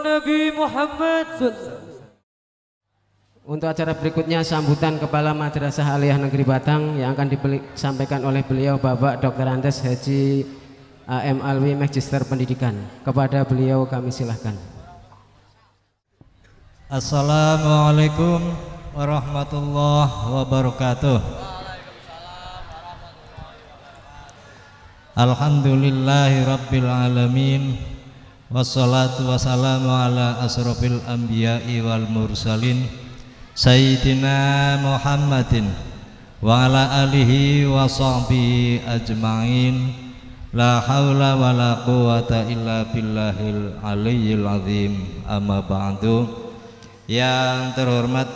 Nabi Muhammad. Untuk acara berikutnya sambutan Kepala Madrasah Aliyah Negeri Batang yang akan disampaikan oleh beliau Bapak Dr. Andes Haji AM Alwi Magister Pendidikan. Kepada beliau kami silahkan. Assalamualaikum warahmatullahi wabarakatuh. Alhamdulillahi rabbil alamin. Wassalatu wassalamu ala asrofil anbiya'i wal mursalin Sayyidina Muhammadin wa ala alihi wa sahbihi ajma'in. La haula wa la quwata illa billahil aliyyil azim. Amma ba'du. Yang terhormat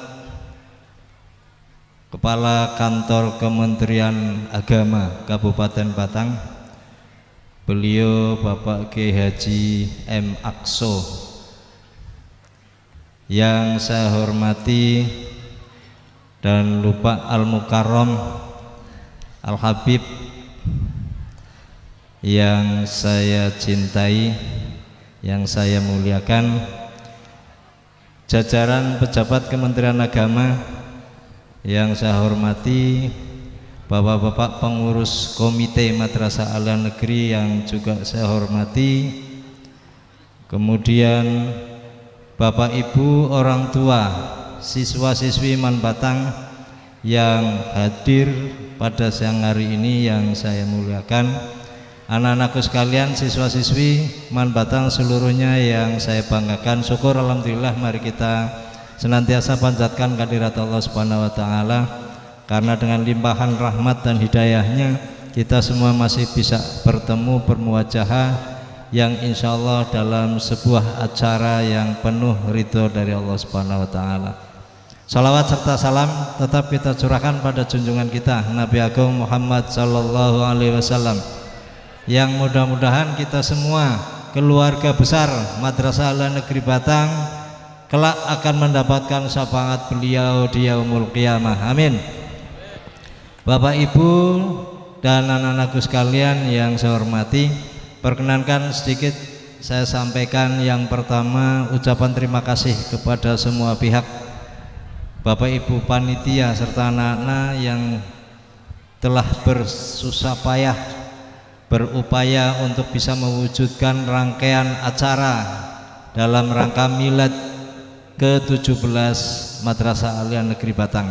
Kepala Kantor Kementerian Agama Kabupaten Batang, beliau Bapak Kiai Haji M. Akso. Yang saya hormati dan lupa Al-Mukarram Al-Habib yang saya cintai, yang saya muliakan, jajaran pejabat Kementerian Agama yang saya hormati, bapak-bapak pengurus Komite Madrasah Aliyah Negeri yang juga saya hormati, kemudian Bapak Ibu orang tua siswa-siswi Man Batang yang hadir pada siang hari ini yang saya muliakan, anak-anakku sekalian, siswa-siswi Man Batang seluruhnya yang saya banggakan. Syukur alhamdulillah, mari kita senantiasa panjatkan kehadirat Allah Subhanahu wa taala, karena dengan limpahan rahmat dan hidayahnya kita semua masih bisa bertemu bermuajahah yang insya Allah dalam sebuah acara yang penuh ridho dari Allah Subhanahu wa taala. Salawat serta salam tetap kita curahkan pada junjungan kita Nabi Agung Muhammad sallallahu alaihi wasallam, yang mudah-mudahan kita semua keluarga besar Madrasah Aliyah Negeri Batang kelak akan mendapatkan syafaat beliau di yaumul qiyamah. Amin. Bapak Ibu dan anak-anakku sekalian yang saya hormati, perkenankan sedikit saya sampaikan yang pertama ucapan terima kasih kepada semua pihak, Bapak Ibu panitia serta anak-anak yang telah bersusah payah berupaya untuk bisa mewujudkan rangkaian acara dalam rangka milad ke-17 Madrasah Aliyah Negeri Batang.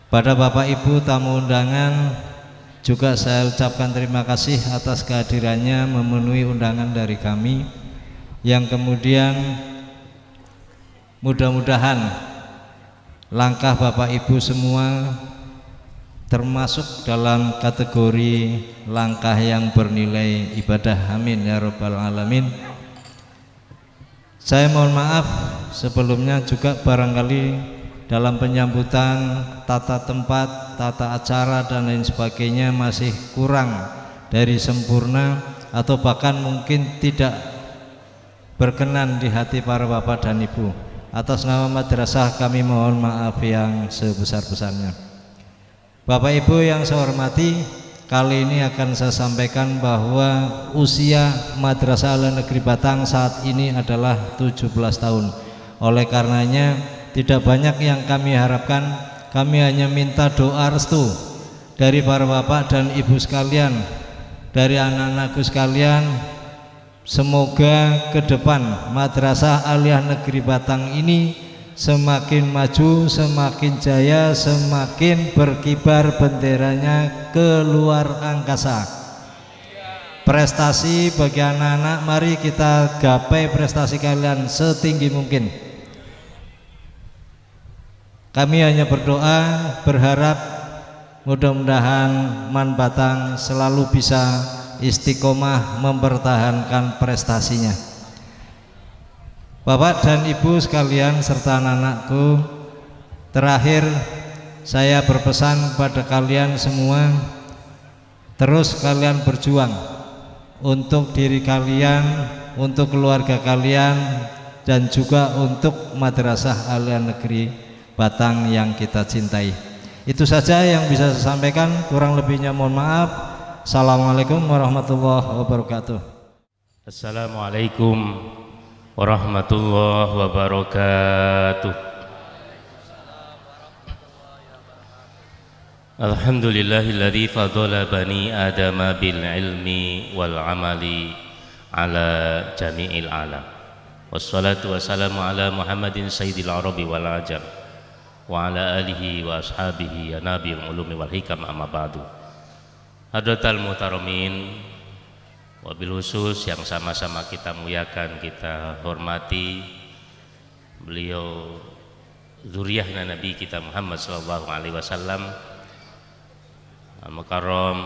Pada Bapak Ibu tamu undangan juga saya ucapkan terima kasih atas kehadirannya memenuhi undangan dari kami, yang kemudian mudah-mudahan langkah Bapak Ibu semua termasuk dalam kategori langkah yang bernilai ibadah. Amin ya rabbal alamin. Saya mohon maaf sebelumnya juga barangkali dalam penyambutan, tata tempat, tata acara dan lain sebagainya masih kurang dari sempurna, atau bahkan mungkin tidak berkenan di hati para bapak dan ibu. Atas nama madrasah kami mohon maaf yang sebesar-besarnya. Bapak Ibu yang saya hormati, kali ini akan saya sampaikan bahwa usia Madrasah Aliyah Negeri Batang saat ini adalah 17 tahun. Oleh karenanya tidak banyak yang kami harapkan, kami hanya minta doa restu dari para bapak dan ibu sekalian, dari anak-anakku sekalian. Semoga ke depan Madrasah Aliyah Negeri Batang ini semakin maju, semakin jaya, semakin berkibar benderanya ke luar angkasa. Prestasi bagi anak-anak, mari kita gapai prestasi kalian setinggi mungkin. Kami hanya berdoa, berharap mudah-mudahan Man Batang selalu bisa istiqomah mempertahankan prestasinya. Bapak dan Ibu sekalian serta anak-anakku, terakhir saya berpesan pada kalian semua, terus kalian berjuang untuk diri kalian, untuk keluarga kalian, dan juga untuk Madrasah Aliyah Negeri Batang yang kita cintai. Itu saja yang bisa saya sampaikan, kurang lebihnya mohon maaf. Assalamualaikum warahmatullahi wabarakatuh. Assalamualaikum warahmatullahi wabarakatuh. Alhamdulillahilladzi fadala bani adama bil ilmi wal amali ala jami'il alam. Wassalatu wassalamu ala Muhammadin sayyidil arabi wal ajam wa ala alihi wa ashabihi ya nabiul ulumi wal hikam, amma ba'du. Hadratal muhtaramin, wabil khusus yang sama-sama kita muliakan, kita hormati beliau zuriyahna Nabi kita Muhammad sallallahu alaihi wasallam, Al-Mukarram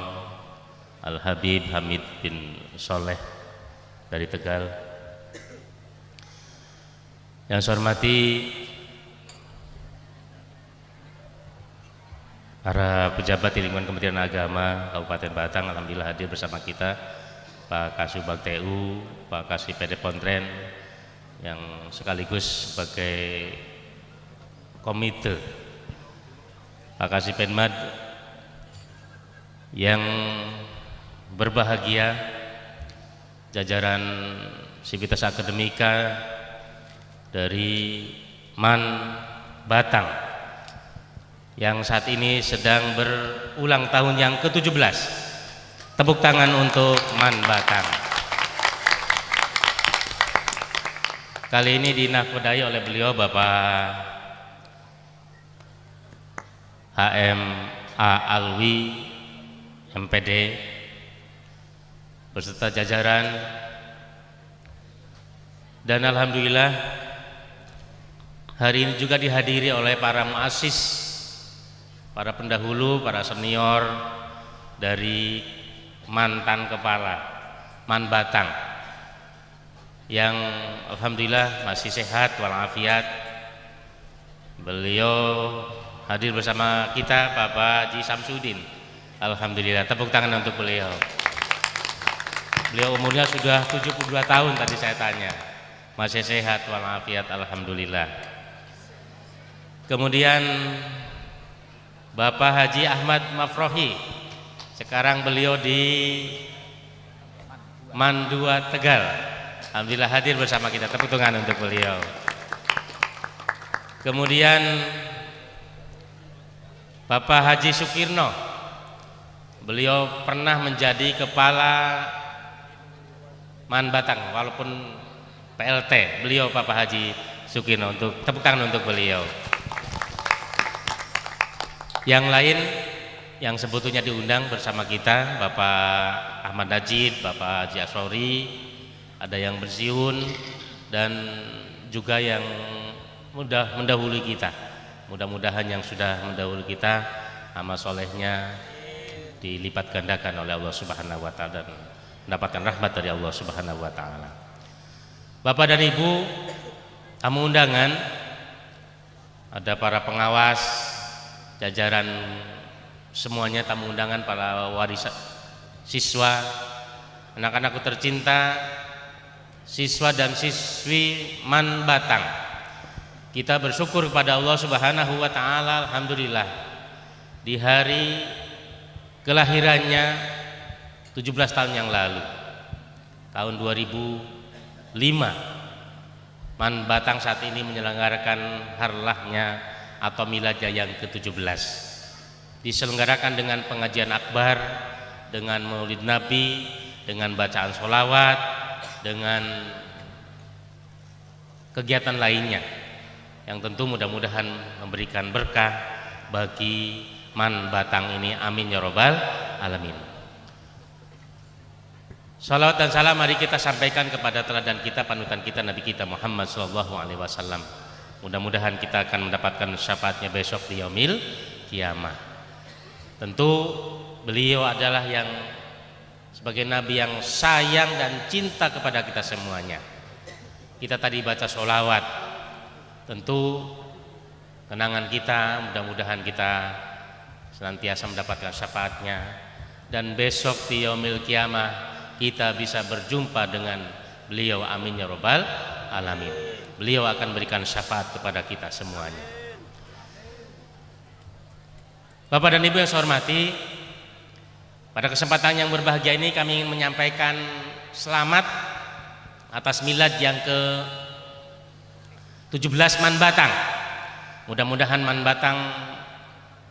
Al-Habib Hamid bin Soleh dari Tegal. Yang saya hormati para pejabat di lingkungan Kementerian Agama Kabupaten Batang, alhamdulillah hadir bersama kita, Pak Kasubag TU, Pak Kasipede Pontren yang sekaligus sebagai komite, Pak Kasipedmad yang berbahagia, jajaran Sivitas Akademika dari MAN Batang yang saat ini sedang berulang tahun yang ke-17. Tepuk tangan untuk MAN Batang. Kali ini dinahkodai oleh beliau Bapak HMA Alwi MPD beserta jajaran, dan alhamdulillah hari ini juga dihadiri oleh para muassis, para pendahulu, para senior dari mantan kepala MAN Batang yang alhamdulillah masih sehat walafiat. Beliau hadir bersama kita, Bapak Haji Samsudin. Alhamdulillah, tepuk tangan untuk beliau. Beliau umurnya sudah 72 tahun tadi saya tanya, masih sehat walafiat, alhamdulillah. Kemudian Bapak Haji Ahmad Mafrohi, sekarang beliau di MAN 2 Tegal, alhamdulillah hadir bersama kita, tepuk tangan untuk beliau. Kemudian Bapak Haji Sukirno, beliau pernah menjadi kepala MAN Batang walaupun PLT. Beliau Bapak Haji Sukirno, untuk tepuk tangan untuk beliau. Yang lain yang sebetulnya diundang bersama kita, Bapak Ahmad Najib, Bapak Haji Asrori, ada yang bersiun dan juga yang mendahului kita. Mudah-mudahan yang sudah mendahului kita amal solehnya dilipat gandakan oleh Allah Subhanahu wa taala dan mendapatkan rahmat dari Allah Subhanahu wa taala. Bapak dan Ibu tamu undangan, ada para pengawas, jajaran semuanya tamu undangan, para warisan siswa, anak-anakku tercinta, siswa dan siswi MAN Batang. Kita bersyukur kepada Allah Subhanahu wa taala, alhamdulillah di hari kelahirannya 17 tahun yang lalu, tahun 2005, MAN Batang saat ini menyelenggarakan harlahnya atau miladnya yang ke-17. Diselenggarakan dengan pengajian akbar, dengan maulid nabi, dengan bacaan sholawat, dengan kegiatan lainnya yang tentu mudah-mudahan memberikan berkah bagi MAN Batang ini, amin ya robbal alamin. Salawat dan salam mari kita sampaikan kepada teladan kita, panutan kita, Nabi kita Muhammad sallallahu alaihi wasallam. Mudah-mudahan kita akan mendapatkan syafaatnya besok di yaumil kiamah. Tentu beliau adalah yang sebagai nabi yang sayang dan cinta kepada kita semuanya. Kita tadi baca sholawat, tentu kenangan kita, mudah-mudahan kita senantiasa mendapatkan syafaatnya, dan besok di yaumil kiamah kita bisa berjumpa dengan beliau, amin ya robbal alamin. Beliau akan berikan syafaat kepada kita semuanya. Bapak dan Ibu yang saya hormati, pada kesempatan yang berbahagia ini kami ingin menyampaikan selamat atas milad yang ke 17 Man Batang. Mudah-mudahan Man Batang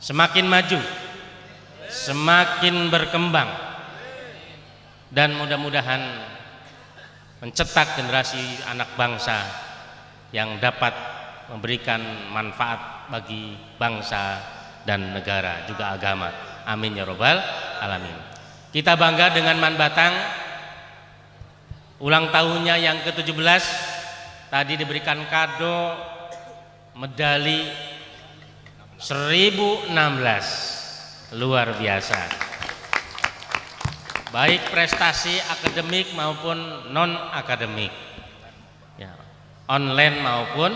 semakin maju, semakin berkembang, dan mudah-mudahan mencetak generasi anak bangsa yang dapat memberikan manfaat bagi bangsa dan negara juga agama. Amin ya robbal alamin. Kita bangga dengan Man Batang, ulang tahunnya yang ke-17. Tadi diberikan kado medali 1016, luar biasa, baik prestasi akademik maupun non akademik ya, online maupun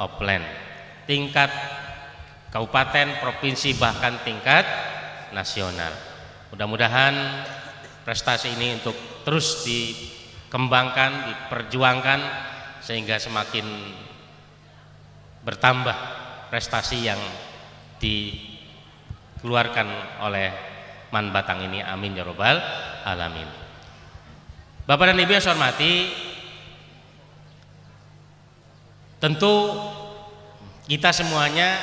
offline, tingkat kabupaten, provinsi, bahkan tingkat nasional. Mudah-mudahan prestasi ini untuk terus dikembangkan, diperjuangkan, sehingga semakin bertambah prestasi yang dikeluarkan oleh Man Batang ini. Amin ya robbal alamin. Bapak dan Ibu yang saya hormati, tentu kita semuanya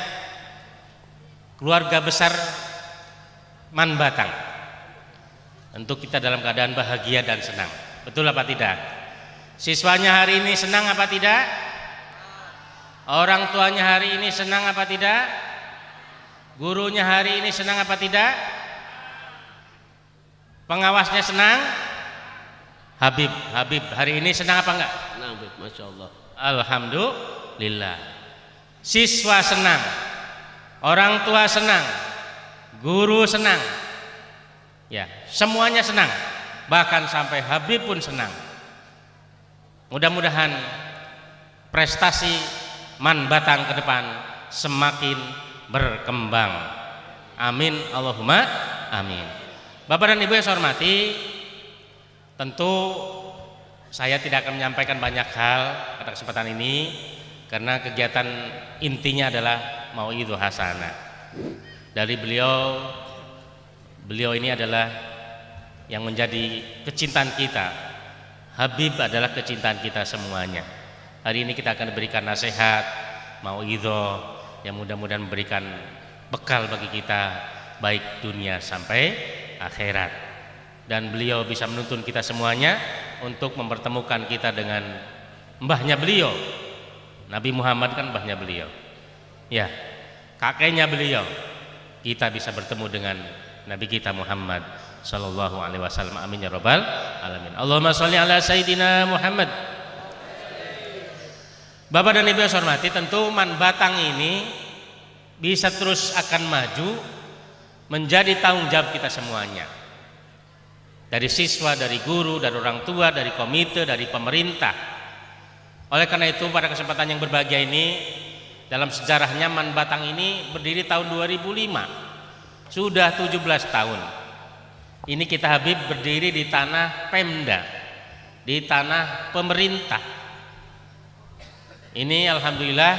keluarga besar Man Batang, tentu kita dalam keadaan bahagia dan senang. Betul apa tidak? Siswanya hari ini senang apa tidak? Orang tuanya hari ini senang apa tidak? Gurunya hari ini senang apa tidak? Pengawasnya senang? Habib hari ini senang apa enggak? Senang, Habib, Masya Allah. Alhamdulillah. Siswa senang, orang tua senang, guru senang, ya semuanya senang, bahkan sampai Habib pun senang. Mudah-mudahan prestasi Man Batang ke depan semakin berkembang. Amin Allahumma amin. Bapak dan Ibu yang saya hormati, tentu saya tidak akan menyampaikan banyak hal pada kesempatan ini, karena kegiatan intinya adalah Mau'idhah Hasanah. Dari beliau ini adalah yang menjadi kecintaan kita. Habib adalah kecintaan kita semuanya. Hari ini kita akan berikan nasihat, Mau'idhah yang mudah-mudahan memberikan bekal bagi kita baik dunia sampai akhirat. Dan beliau bisa menuntun kita semuanya untuk mempertemukan kita dengan mbahnya beliau. Nabi Muhammad kan mbahnya beliau, ya, kakeknya beliau. Kita bisa bertemu dengan Nabi kita Muhammad Sallallahu Alaihi Wasallam. Amin ya robbal alamin. Allahumma sholli ala Sayyidina Muhammad. Bapak dan Ibu yang saya hormati, tentu Man Batang ini bisa terus akan maju menjadi tanggung jawab kita semuanya, dari siswa, dari guru, dari orang tua, dari komite, dari pemerintah. Oleh karena itu pada kesempatan yang berbahagia ini, dalam sejarahnya Man Batang ini berdiri tahun 2005, sudah 17 tahun. Ini kita Habib berdiri di tanah Pemda, di tanah pemerintah. Ini alhamdulillah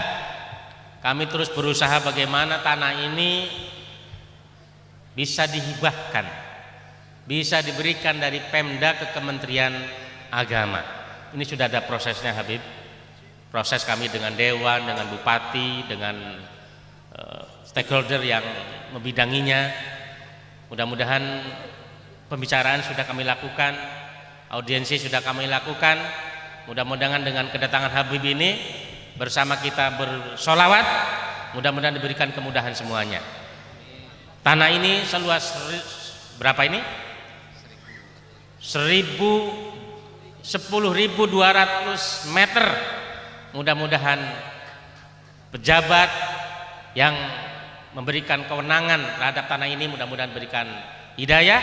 kami terus berusaha bagaimana tanah ini bisa dihibahkan, bisa diberikan dari Pemda ke Kementerian Agama. Ini sudah ada prosesnya Habib. Proses kami dengan dewan, dengan bupati, dengan stakeholder yang membidanginya. Mudah-mudahan pembicaraan sudah kami lakukan, audiensi sudah kami lakukan. Mudah-mudahan dengan kedatangan Habib ini bersama kita bersolawat, mudah-mudahan diberikan kemudahan semuanya. Tanah ini seluas berapa ini? 10.200 meter. Mudah-mudahan pejabat yang memberikan kewenangan terhadap tanah ini mudah-mudahan berikan hidayah,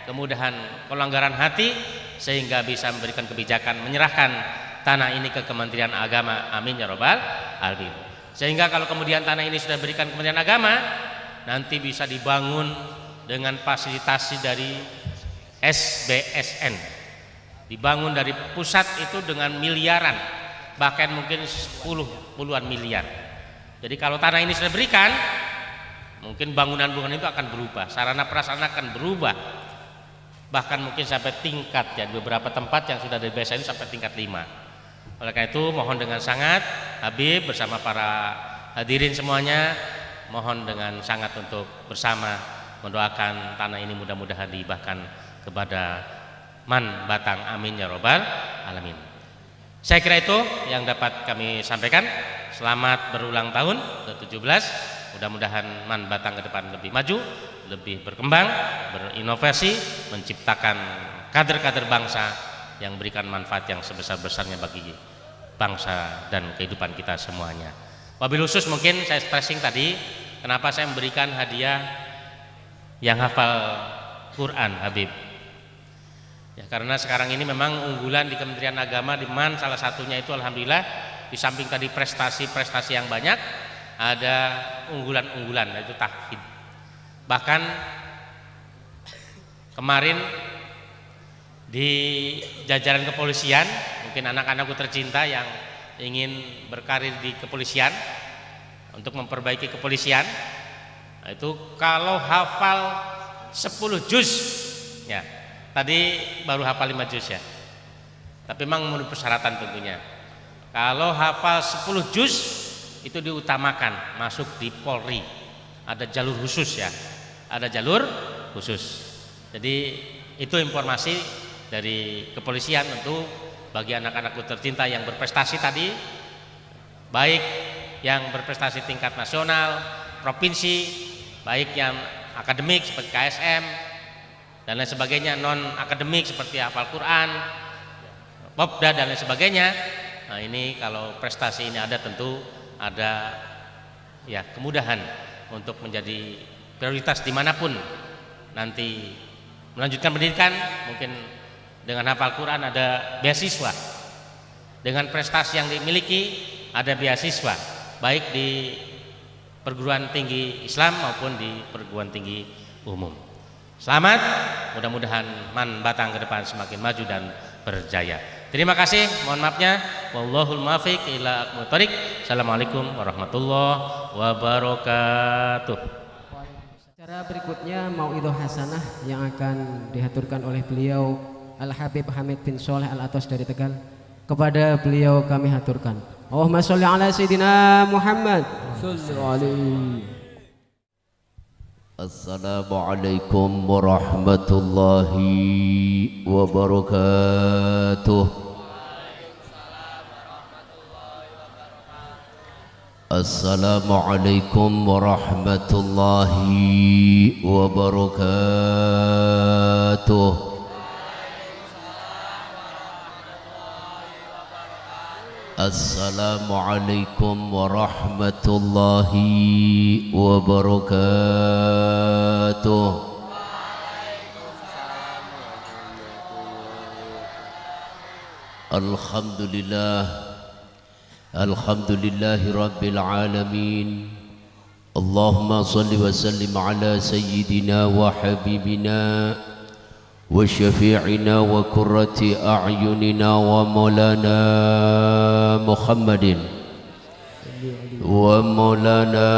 kemudahan, pelanggaran hati, sehingga bisa memberikan kebijakan menyerahkan tanah ini ke Kementerian Agama. Amin ya robbal alamin. Sehingga kalau kemudian tanah ini sudah diberikan Kementerian Agama, nanti bisa dibangun dengan fasilitasi dari SBSN, dibangun dari pusat itu dengan miliaran, bahkan mungkin puluhan miliar. Jadi kalau tanah ini sudah diberikan, mungkin bangunan-bangunan itu akan berubah, sarana prasarana akan berubah, bahkan mungkin sampai tingkat, ya beberapa tempat yang sudah di BSN sampai tingkat 5. Oleh karena itu mohon dengan sangat Habib bersama para hadirin semuanya mohon dengan sangat untuk bersama mendoakan tanah ini mudah-mudahan dihibahkan kepada Man Batang, amin ya robbal alamin. Saya kira itu yang dapat kami sampaikan. Selamat berulang tahun ke-17. Mudah-mudahan Man Batang ke depan lebih maju, lebih berkembang, berinovasi, menciptakan kader-kader bangsa yang berikan manfaat yang sebesar-besarnya bagi bangsa dan kehidupan kita semuanya. Wabil khusus mungkin saya stressing tadi, kenapa saya memberikan hadiah yang hafal Quran Habib. Ya, karena sekarang ini memang unggulan di Kementerian Agama di Man, salah satunya itu alhamdulillah di samping tadi prestasi-prestasi yang banyak, ada unggulan-unggulan yaitu tahfidz. Bahkan kemarin di jajaran kepolisian, mungkin anak-anakku tercinta yang ingin berkarir di kepolisian untuk memperbaiki kepolisian, itu kalau hafal 10 juz ya, tadi baru hafal 5 juz ya, tapi memang menurut persyaratan tentunya. Kalau hafal 10 juz itu diutamakan masuk di Polri, ada jalur khusus ya, ada jalur khusus. Jadi itu informasi dari kepolisian tentu bagi anak-anakku tercinta yang berprestasi tadi, baik yang berprestasi tingkat nasional, provinsi, baik yang akademik seperti KSM dan lain sebagainya, non akademik seperti hafal Quran, Popda dan lain sebagainya. Nah ini kalau prestasi ini ada, tentu ada ya kemudahan untuk menjadi prioritas dimanapun nanti melanjutkan pendidikan. Mungkin dengan hafal Quran ada beasiswa, dengan prestasi yang dimiliki ada beasiswa, baik di perguruan tinggi Islam maupun di perguruan tinggi umum. Selamat, mudah-mudahan Man Batang ke depan semakin maju dan berjaya. Terima kasih, mohon maafnya. Wallahul muwaffiq ila aqwamit thoriq. Assalamualaikum warahmatullahi wabarakatuh. Acara berikutnya mauidhah hasanah yang akan dihaturkan oleh beliau Al-Habib Hamid bin Sholeh Al-Atos dari Tegal. Kepada beliau kami haturkan, Allahumma sholli ala Sayyidina Muhammad sallallahu alaihi. Assalamualaikum warahmatullahi wabarakatuh. Assalamualaikum warahmatullahi wabarakatuh. Assalamualaikum warahmatullahi wabarakatuh. Alhamdulillah, alhamdulillahi rabbil alamin. Allahumma salli wa sallim ala sayyidina wa habibina وشفيعنا وكرة أعيننا ومولانا محمد ومولانا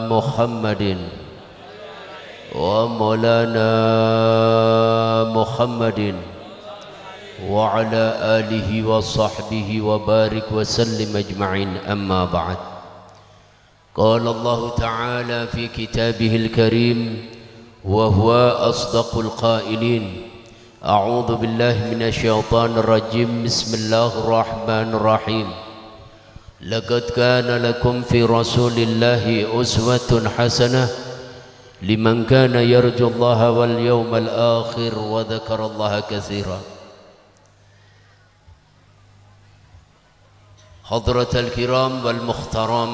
محمد ومولانا محمد وعلى آله وصحبه وبارك وسلم أجمعين. أما بعد، قال الله تعالى في كتابه الكريم وهو أصدق القائلين: أعوذ بالله من الشيطان الرجيم، بسم الله الرحمن الرحيم. لقد كان لكم في رسول الله أسوة حسنة لمن كان يرجو الله واليوم الآخر وذكر الله كثيرا. حضرة الكرام والمحترم،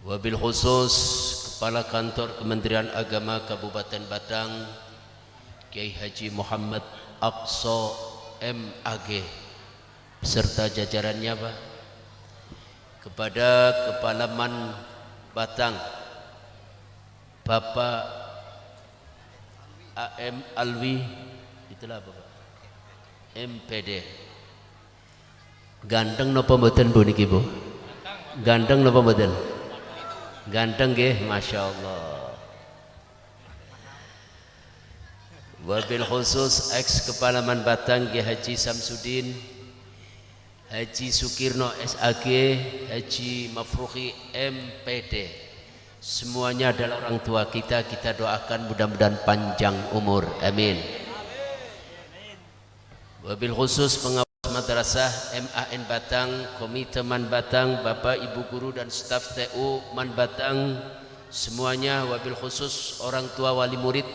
wabil khusus Kepala Kantor Kementerian Agama Kabupaten Batang Kiai Haji Muhammad Aqsa MAG beserta jajarannya, Pak. Kepada Kepala Man Batang Bapak AM Alwi, itulah Bapak MPD. Ganteng napa mboten Bu niki, Bu? Ganteng napa mboten? Ganteng nggih, Masya Allah. wabil khusus ex Kepala Man Batang Kiai Haji Samsudin, Haji Sukirno SAG, Haji Mafruhi MPD, semuanya adalah orang tua kita. Kita doakan mudah-mudahan panjang umur, amin. Wabil khusus pengawas madrasah MAN Batang, Komite Man Batang, Bapak Ibu guru dan staf TU Man Batang semuanya, wabil khusus orang tua wali murid,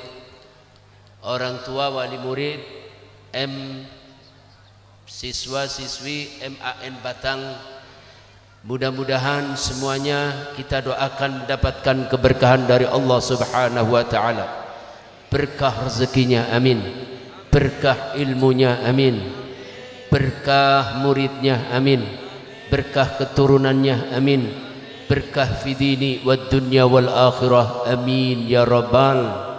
siswa-siswi MAN Batang, mudah-mudahan semuanya kita doakan mendapatkan keberkahan dari Allah Subhanahu wa taala. Berkah rezekinya, amin. Berkah ilmunya, amin. Berkah muridnya, amin. Berkah keturunannya, amin. Berkah fidini wad dunya wal akhirah, amin ya rabbal.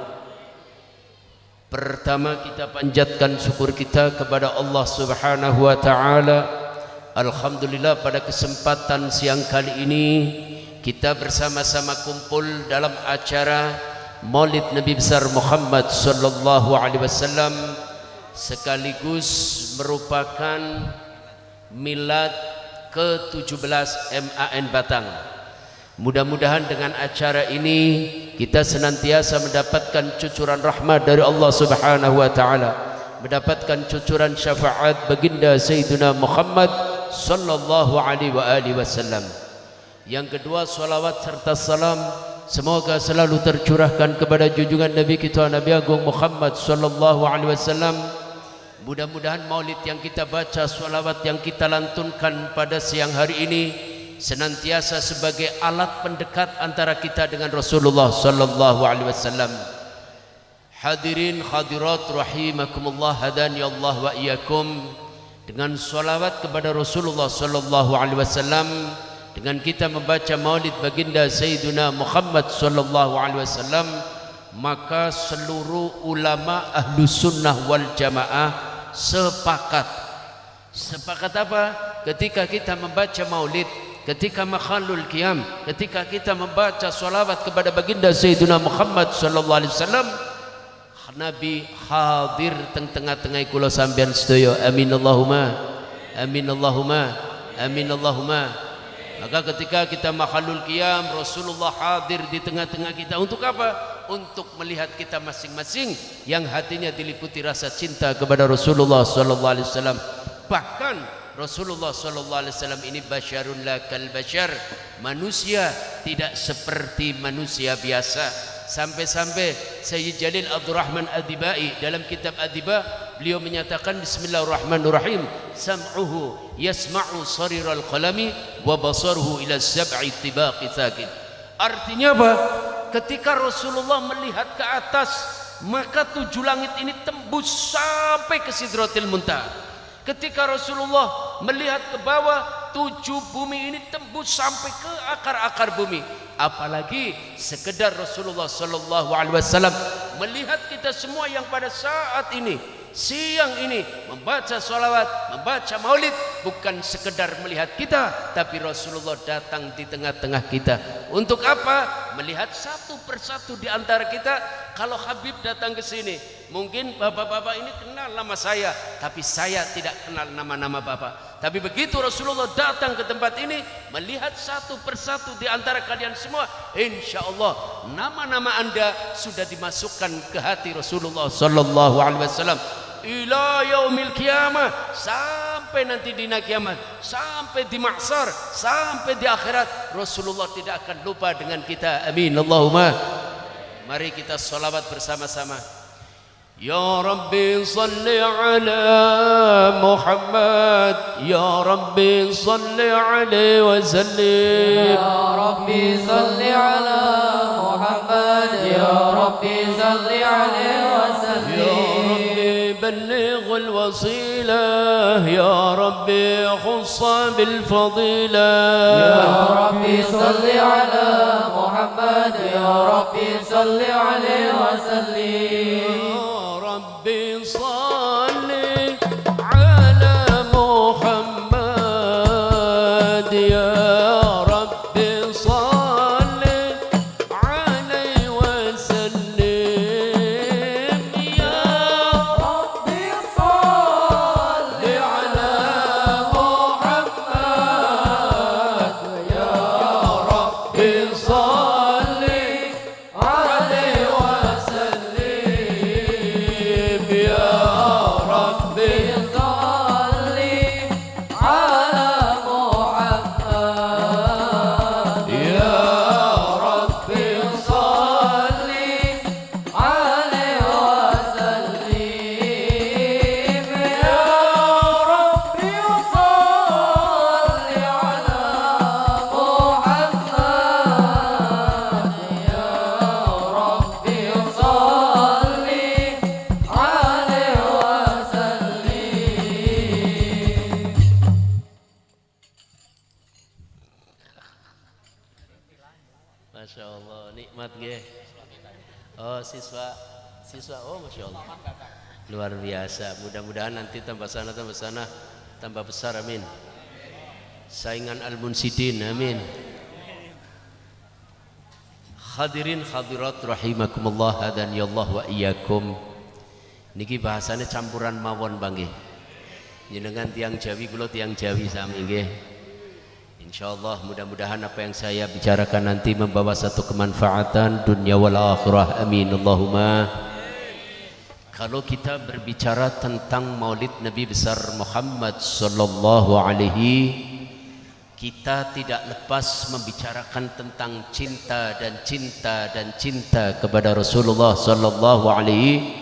Pertama kita panjatkan syukur kita kepada Allah Subhanahu wa taala. Alhamdulillah pada kesempatan siang kali ini kita bersama-sama kumpul dalam acara Maulid Nabi besar Muhammad sallallahu alaihi wasallam, sekaligus merupakan milad ke-17 MAN Batang. Mudah-mudahan dengan acara ini kita senantiasa mendapatkan cucuran rahmat dari Allah Subhanahu wa taala, mendapatkan cucuran syafaat baginda Sayyidina Muhammad sallallahu alaihi wasallam. Yang kedua, salawat serta salam semoga selalu tercurahkan kepada junjungan Nabi kita Nabi Agung Muhammad sallallahu alaihi wasallam. Mudah-mudahan maulid yang kita baca, salawat yang kita lantunkan pada siang hari ini senantiasa sebagai alat pendekat antara kita dengan Rasulullah sallallahu alaihi wasallam. Hadirin hadirat rahimakumullah, hadani Allah wa iyyakum. Dengan salawat kepada Rasulullah sallallahu alaihi wasallam, dengan kita membaca maulid baginda Sayyidina Muhammad sallallahu alaihi wasallam, maka seluruh ulama ahlu sunnah wal jamaah sepakat apa? Ketika kita membaca maulid, ketika makhalul qiyam, ketika kita membaca salawat kepada baginda Sayyidina Muhammad sallallahu alaihi wasallam, Nabi hadir teng tengah-tengah kula sampean sedaya, amin Allahumma, amin Allahumma, amin Allahumma. Maka ketika kita makhalul qiyam, Rasulullah hadir di tengah-tengah kita untuk apa? Untuk melihat kita masing-masing yang hatinya diliputi rasa cinta kepada Rasulullah sallallahu alaihi wasallam. Bahkan Rasulullah sallallahu alaihi wasallam ini basyarun la kal basyar, manusia tidak seperti manusia biasa. Sampai-sampai Sayyid Jalil Abdurrahman Adibai dalam kitab Adiba, beliau menyatakan bismillahirrahmanirrahim, sam'uhu yasma'u sariral qalami wa basaruhu ila sab'i tibaqi thakin. Artinya apa? Ketika Rasulullah melihat ke atas, maka 7 langit ini tembus sampai ke Sidratil Muntaha. Ketika Rasulullah melihat ke bawah, 7 bumi ini tembus sampai ke akar-akar bumi. Apalagi sekedar Rasulullah sallallahu alaihi wasallam melihat kita semua yang pada saat ini, siang ini membaca salawat, membaca maulid, bukan sekedar melihat kita, tapi Rasulullah datang di tengah-tengah kita. Untuk apa? Melihat satu persatu di antara kita. Kalau Habib datang ke sini, mungkin bapak-bapak ini kenal nama saya, tapi saya tidak kenal nama-nama bapak. Tapi begitu Rasulullah datang ke tempat ini, melihat satu persatu di antara kalian semua, insya Allah nama-nama anda sudah dimasukkan ke hati Rasulullah sallallahu alaihi wasallam. Ila yaumil qiyamah, sampai nanti di kiamat, sampai di mahsyar, sampai di akhirat, Rasulullah tidak akan lupa dengan kita, amin Allahumma. Mari kita salawat bersama-sama. Ya Rabbi salli ala Muhammad, Ya Rabbi salli alaihi wa sallim. Ya Rabbi salli ala Muhammad, Ya Rabbi salli alaihi wa sallim. Ya Rabbi balligh al-wasilah, Ya Rabbi khuss bil fadilah. Ya Rabbi salli ala Muhammad, Ya Rabbi salli alaihi wa sallim. ربي صل على محمد يا ربي صل عليه وسلم يا siswa oh Masya Allah luar biasa. Mudah-mudahan nanti tambah sana tambah besar, amin. Saingan Al-Munsidin, amin. Hadirin hadirat rahimakumullah, hadan ya Allah wa iyyakum. Niki bahasanya campuran mawon bangge. Jenengan tiang Jawi, kula tiang Jawi sami nggih. Insyaallah mudah-mudahan apa yang saya bicarakan nanti membawa satu kemanfaatan dunia wal akhirah, amin Allahumma. Kalau kita berbicara tentang Maulid Nabi besar Muhammad sallallahu alaihi, kita tidak lepas membicarakan tentang cinta dan cinta dan cinta kepada Rasulullah sallallahu alaihi.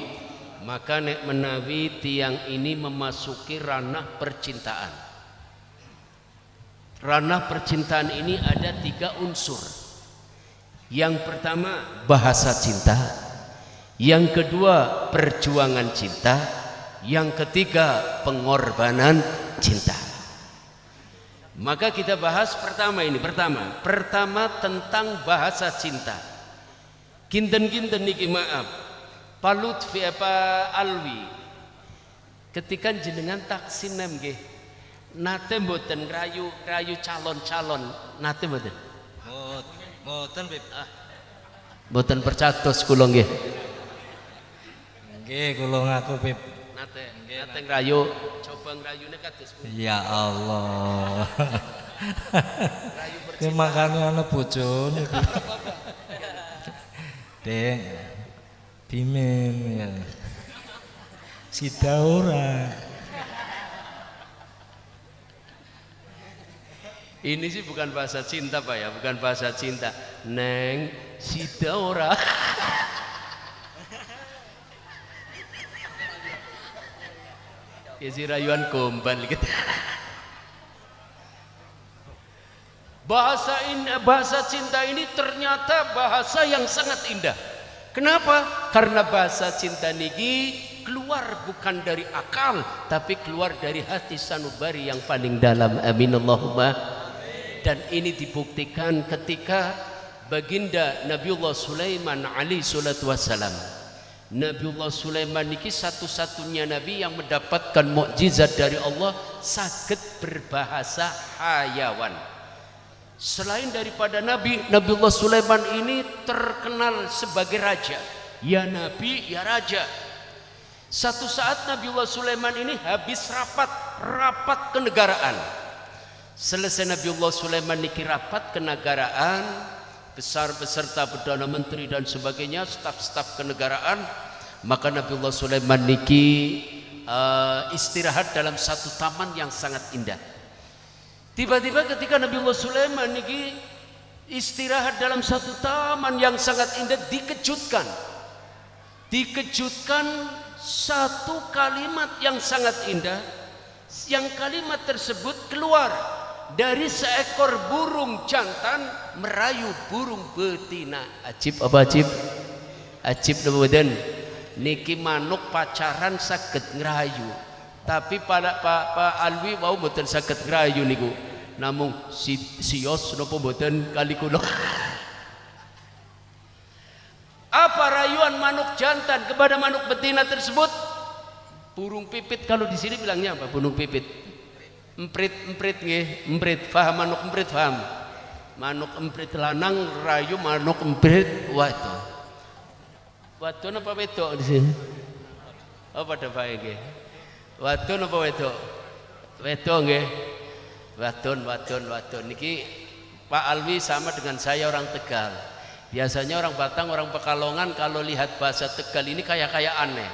Maka nek menawi tiang ini memasuki ranah percintaan. Ranah percintaan ini ada 3 unsur. Yang pertama bahasa cinta, yang kedua perjuangan cinta, yang ketiga pengorbanan cinta. Maka kita bahas pertama tentang bahasa cinta. Kinten-kinten niki maaf, Pak Lutfi apa Alwi, ketika jenengan taksin nggih, nate mboten rayu calon-calon, nate mboten? Mboten, Bib. Mboten percatos kula nggih. Nggih, kula ngaku, Bib. Nate ngrayu, coba ngrayune kados pundi? Ya Allah. Rayu Ki makane ana bojone. Dek. Dimen ya. Sida ora. Ini sih bukan bahasa cinta Pak ya, bukan bahasa cinta. Neng sida ora. Isi rayuan gombal gitu. Bahasa cinta ini ternyata bahasa yang sangat indah. Kenapa? Karena bahasa cinta niki keluar bukan dari akal, tapi keluar dari hati sanubari yang paling dalam. Amin Allahumma. Dan ini dibuktikan ketika baginda Nabiullah Sulaiman alaihi salatu wassalam. Nabiullah Sulaiman niki satu-satunya nabi yang mendapatkan mukjizat dari Allah, saged berbahasa hayawan. Selain daripada Nabiullah Sulaiman ini terkenal sebagai raja. Ya nabi, ya raja. Satu saat Nabiullah Sulaiman ini habis rapat kenegaraan. Selesai Nabiullah Sulaiman niki rapat kenegaraan, beserta perdana menteri dan sebagainya, staf-staf kenegaraan, maka Nabiullah Sulaiman niki istirahat dalam satu taman yang sangat indah. Tiba-tiba ketika Nabiullah Sulaiman niki istirahat dalam satu taman yang sangat indah, dikejutkan satu kalimat yang sangat indah, yang kalimat tersebut keluar dari seekor burung jantan merayu burung betina. Ajib apa ajib? Ajib napa niki manuk pacaran saged ngerayu, tapi pada Pak Alwi wau mboten saged ngerayu niku, namung sios napa mboten kali kula. Apa rayuan manuk jantan kepada manuk betina tersebut? Burung pipit, kalau di sini bilangnya apa? Burung pipit. Emprit nggih, emprit. Paham manuk emprit, paham? Manuk emprit lanang rayu manuk emprit wadon. Wadon apa wedok di sini? Apa pada bae nggih? Wadon apa wedok? Wedok nggih. Wadon. Niki Pak Alwi sama dengan saya orang Tegal. Biasanya orang Batang, orang Pekalongan kalau lihat bahasa Tegal ini kayak aneh.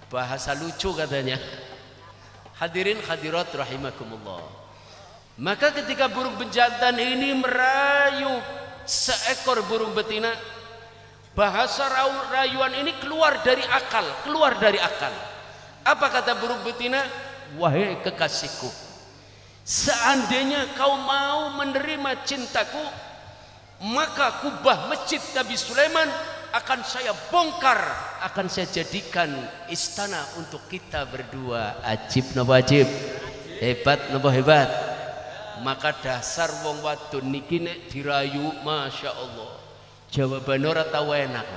Bahasa lucu katanya. Hadirin hadirat rahimakumullah. Maka ketika burung bejantan ini merayu seekor burung betina, bahasa rayuan ini keluar dari akal. Apa kata burung betina? Wahai kekasihku, seandainya kau mau menerima cintaku, maka kubah masjid Nabi Sulaiman akan saya bongkar, akan saya jadikan istana untuk kita berdua. Ajib napa ajib? Hebat napa hebat? Maka dasar wong wadon niki nek dirayu, masya Allah, jawabannya ora tau enak.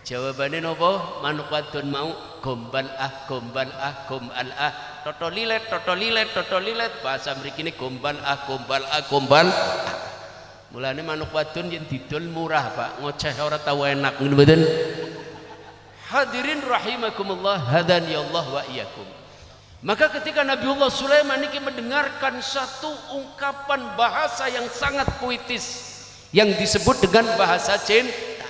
Jawabannya nopo? Manuk wadon mau gombal ah gombal ah gombal ah totolilet totolilet totolilet, bahasa mriki ini gombal ah gombal ah gombal ah. Mulane manuk wadon yang didol murah Pak, ngoceh ora tahu enak ngono mboten. Hadirin rahimakumullah, hadani Allah wa iyyakum. Maka ketika Nabiullah Sulaiman ini mendengarkan satu ungkapan bahasa yang sangat puitis yang disebut dengan bahasa cinta,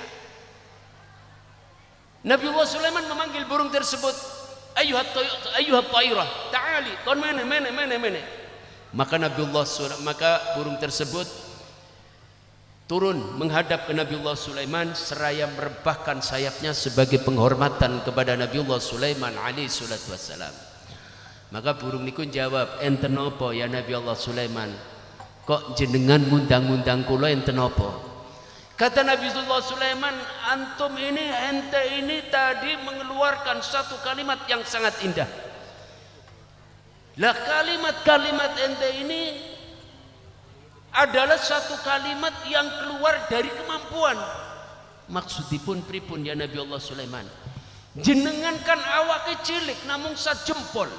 Nabiullah Sulaiman memanggil burung tersebut, ayuhat ta'irah ta'ali ton mene. Maka burung tersebut turun menghadap ke Nabiullah Sulaiman seraya merebahkan sayapnya sebagai penghormatan kepada Nabiullah Sulaiman alaihi salatu wassalam. Maka burung niku jawab, enten apa ya Nabi Allah Sulaiman, kok jenengan ngundang-undang kula enten apa? Kata Nabiullah Sulaiman, antum ini, ente ini tadi mengeluarkan satu kalimat yang sangat indah. Lah kalimat-kalimat ente ini adalah satu kalimat yang keluar dari kemampuan. Maksudipun pripun ya Nabi Allah Sulaiman? Jenengan kan awake cilik namung sajempol.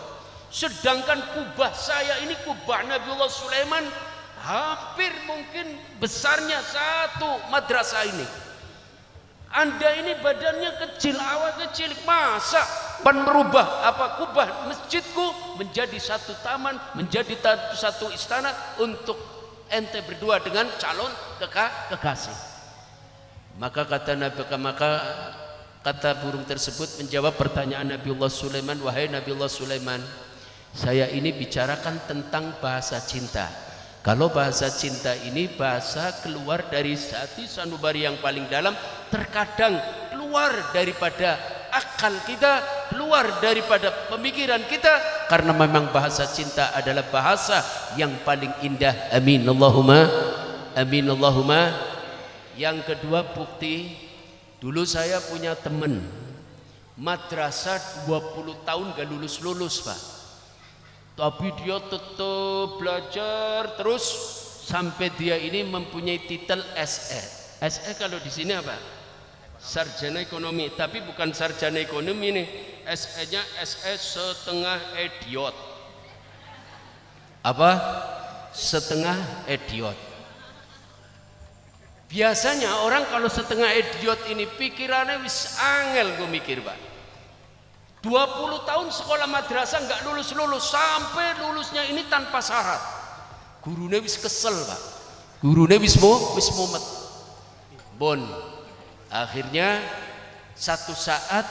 Sedangkan kubah saya ini, kubah Nabi Allah Sulaiman, hampir mungkin besarnya satu madrasah ini. Anda ini badannya kecil, awak kecil, masa pan merubah apa kubah masjidku menjadi satu taman, menjadi satu istana untuk ente berdua dengan calon kekasih. Maka kata burung tersebut menjawab pertanyaan Nabiullah Sulaiman, wahai Nabiullah Sulaiman, saya ini bicarakan tentang bahasa cinta. Kalau bahasa cinta ini bahasa keluar dari hati sanubari yang paling dalam, terkadang keluar daripada akal kita, keluar daripada pemikiran kita, karena memang bahasa cinta adalah bahasa yang paling indah. Amin Allahumma amin Allahumma. Yang kedua bukti, dulu saya punya teman madrasah 20 tahun gak lulus Pak, tapi dia tetap belajar terus sampai dia ini mempunyai titel SE. SE kalau di sini apa? Sarjana ekonomi, tapi bukan sarjana ekonomi nih. SE-nya SE setengah idiot. Apa? Setengah idiot. Biasanya orang kalau setengah idiot ini pikirannya wis angel, gue mikir Pak. 20 tahun sekolah madrasah nggak lulus sampai lulusnya ini tanpa syarat. Gurunya wis kesel Pak, gurunya wis mumet. Bon, akhirnya satu saat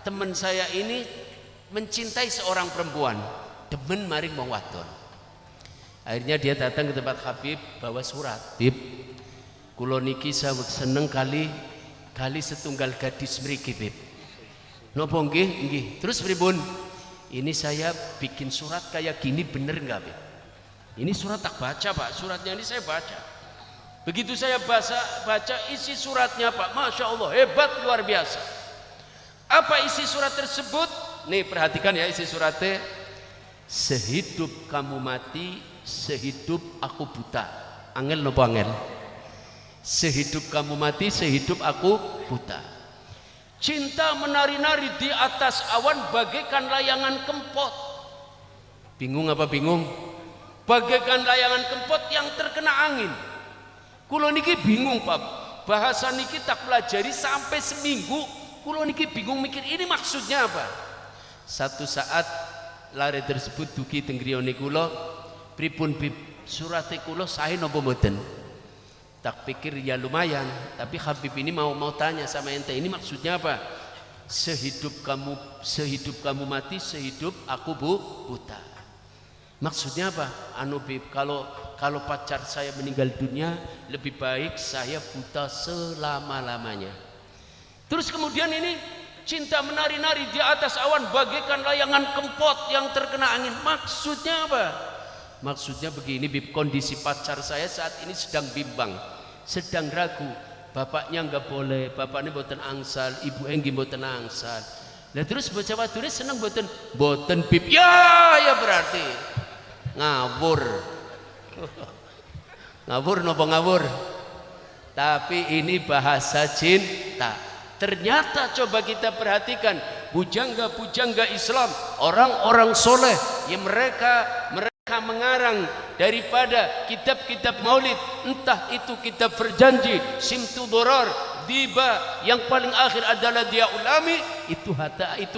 teman saya ini mencintai seorang perempuan, demen maring wong wadon. Akhirnya dia datang ke tempat Habib bawa surat, Bib, kula niki seneng kali setunggal gadis mriki Bib. Napa nggih? Terus pripun? Ini saya bikin surat kayak gini, bener nggak Bib? Ini surat tak baca Pak, suratnya ini saya baca. Begitu saya baca isi suratnya Pak, Masya Allah, hebat, luar biasa. Apa isi surat tersebut? Nih perhatikan ya isi suratnya. Sehidup kamu mati, sehidup aku buta. Angel napa angel? Sehidup kamu mati, sehidup aku buta. Cinta menari-nari di atas awan bagaikan layangan kempot. Bingung apa bingung? Bagaikan layangan kempot yang terkena angin. Kulo niki bingung Pak, bahasa niki tak pelajari sampai seminggu. Kulo niki bingung mikir ini maksudnya apa. Satu saat lare tersebut dugi teng griyane kulo, pripun Bib, surate kulo sae napa mboten? Tak pikir ya lumayan, tapi Habib ini mau tanya sama ente, ini maksudnya apa? Sehidup kamu mati, sehidup aku buta. Maksudnya apa? Anu Bib, kalau pacar saya meninggal dunia, lebih baik saya buta selama-lamanya. Terus kemudian ini cinta menari-nari di atas awan bagaikan layangan kempot yang terkena angin. Maksudnya apa? Maksudnya begini Bib, kondisi pacar saya saat ini sedang bimbang, sedang ragu. Bapaknya nggak boleh, bapaknya boten angsal, ibu enggi boten angsal. Nah terus baca wadune seneng boten Bib. Ya berarti ngawur. Ngawur nopo ngawur. Tapi ini bahasa cinta. Ternyata coba kita perhatikan pujangga-pujangga Islam, orang-orang soleh yang mereka mengarang daripada kitab-kitab maulid, entah itu kitab berjanji, simtu dorar, diba, yang paling akhir adalah dia ulami, itu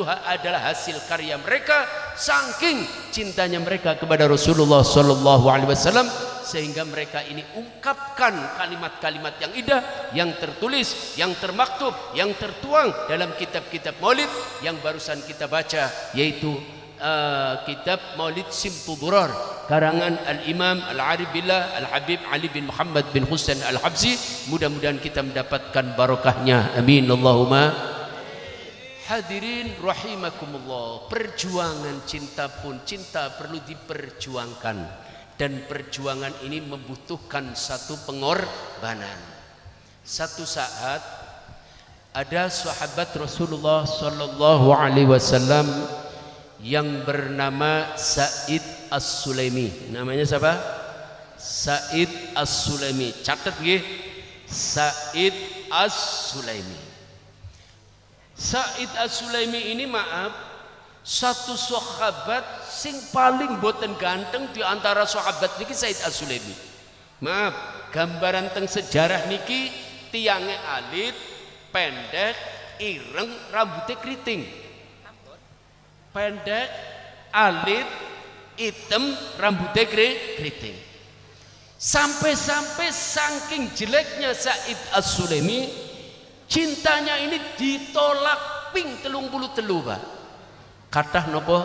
adalah hasil karya mereka, saking cintanya mereka kepada Rasulullah sallallahu alaihi wasallam, sehingga mereka ini ungkapkan kalimat-kalimat yang indah, yang tertulis, yang termaktub, yang tertuang dalam kitab-kitab maulid yang barusan kita baca, yaitu kitab Maulid Simtu Durar karangan Al-Imam Al-Arif Billah Al-Habib Ali bin Muhammad bin Husain Al-Habsi. Mudah-mudahan kita mendapatkan barokahnya, amin Allahumma. Hadirin rahimakumullah, perjuangan cinta pun, cinta perlu diperjuangkan, dan perjuangan ini membutuhkan satu pengorbanan. Satu saat ada sahabat Rasulullah sallallahu alaihi wasallam yang bernama Said As-Sulaimi. Namanya siapa? Said As-Sulaimi. Catat nggih. Said As-Sulaimi. Said As-Sulaimi ini satu sahabat sing paling boten ganteng di antara sahabat niki Said As-Sulaimi. Gambaran teng sejarah niki tiange alit, pendek, ireng, rambutnya keriting. Pendek, alit, hitam, rambutnya keriting. Sampai-sampai saking jeleknya Said As-Sulaimi, cintanya ini ditolak ping 33, Pak. Kathah nopo?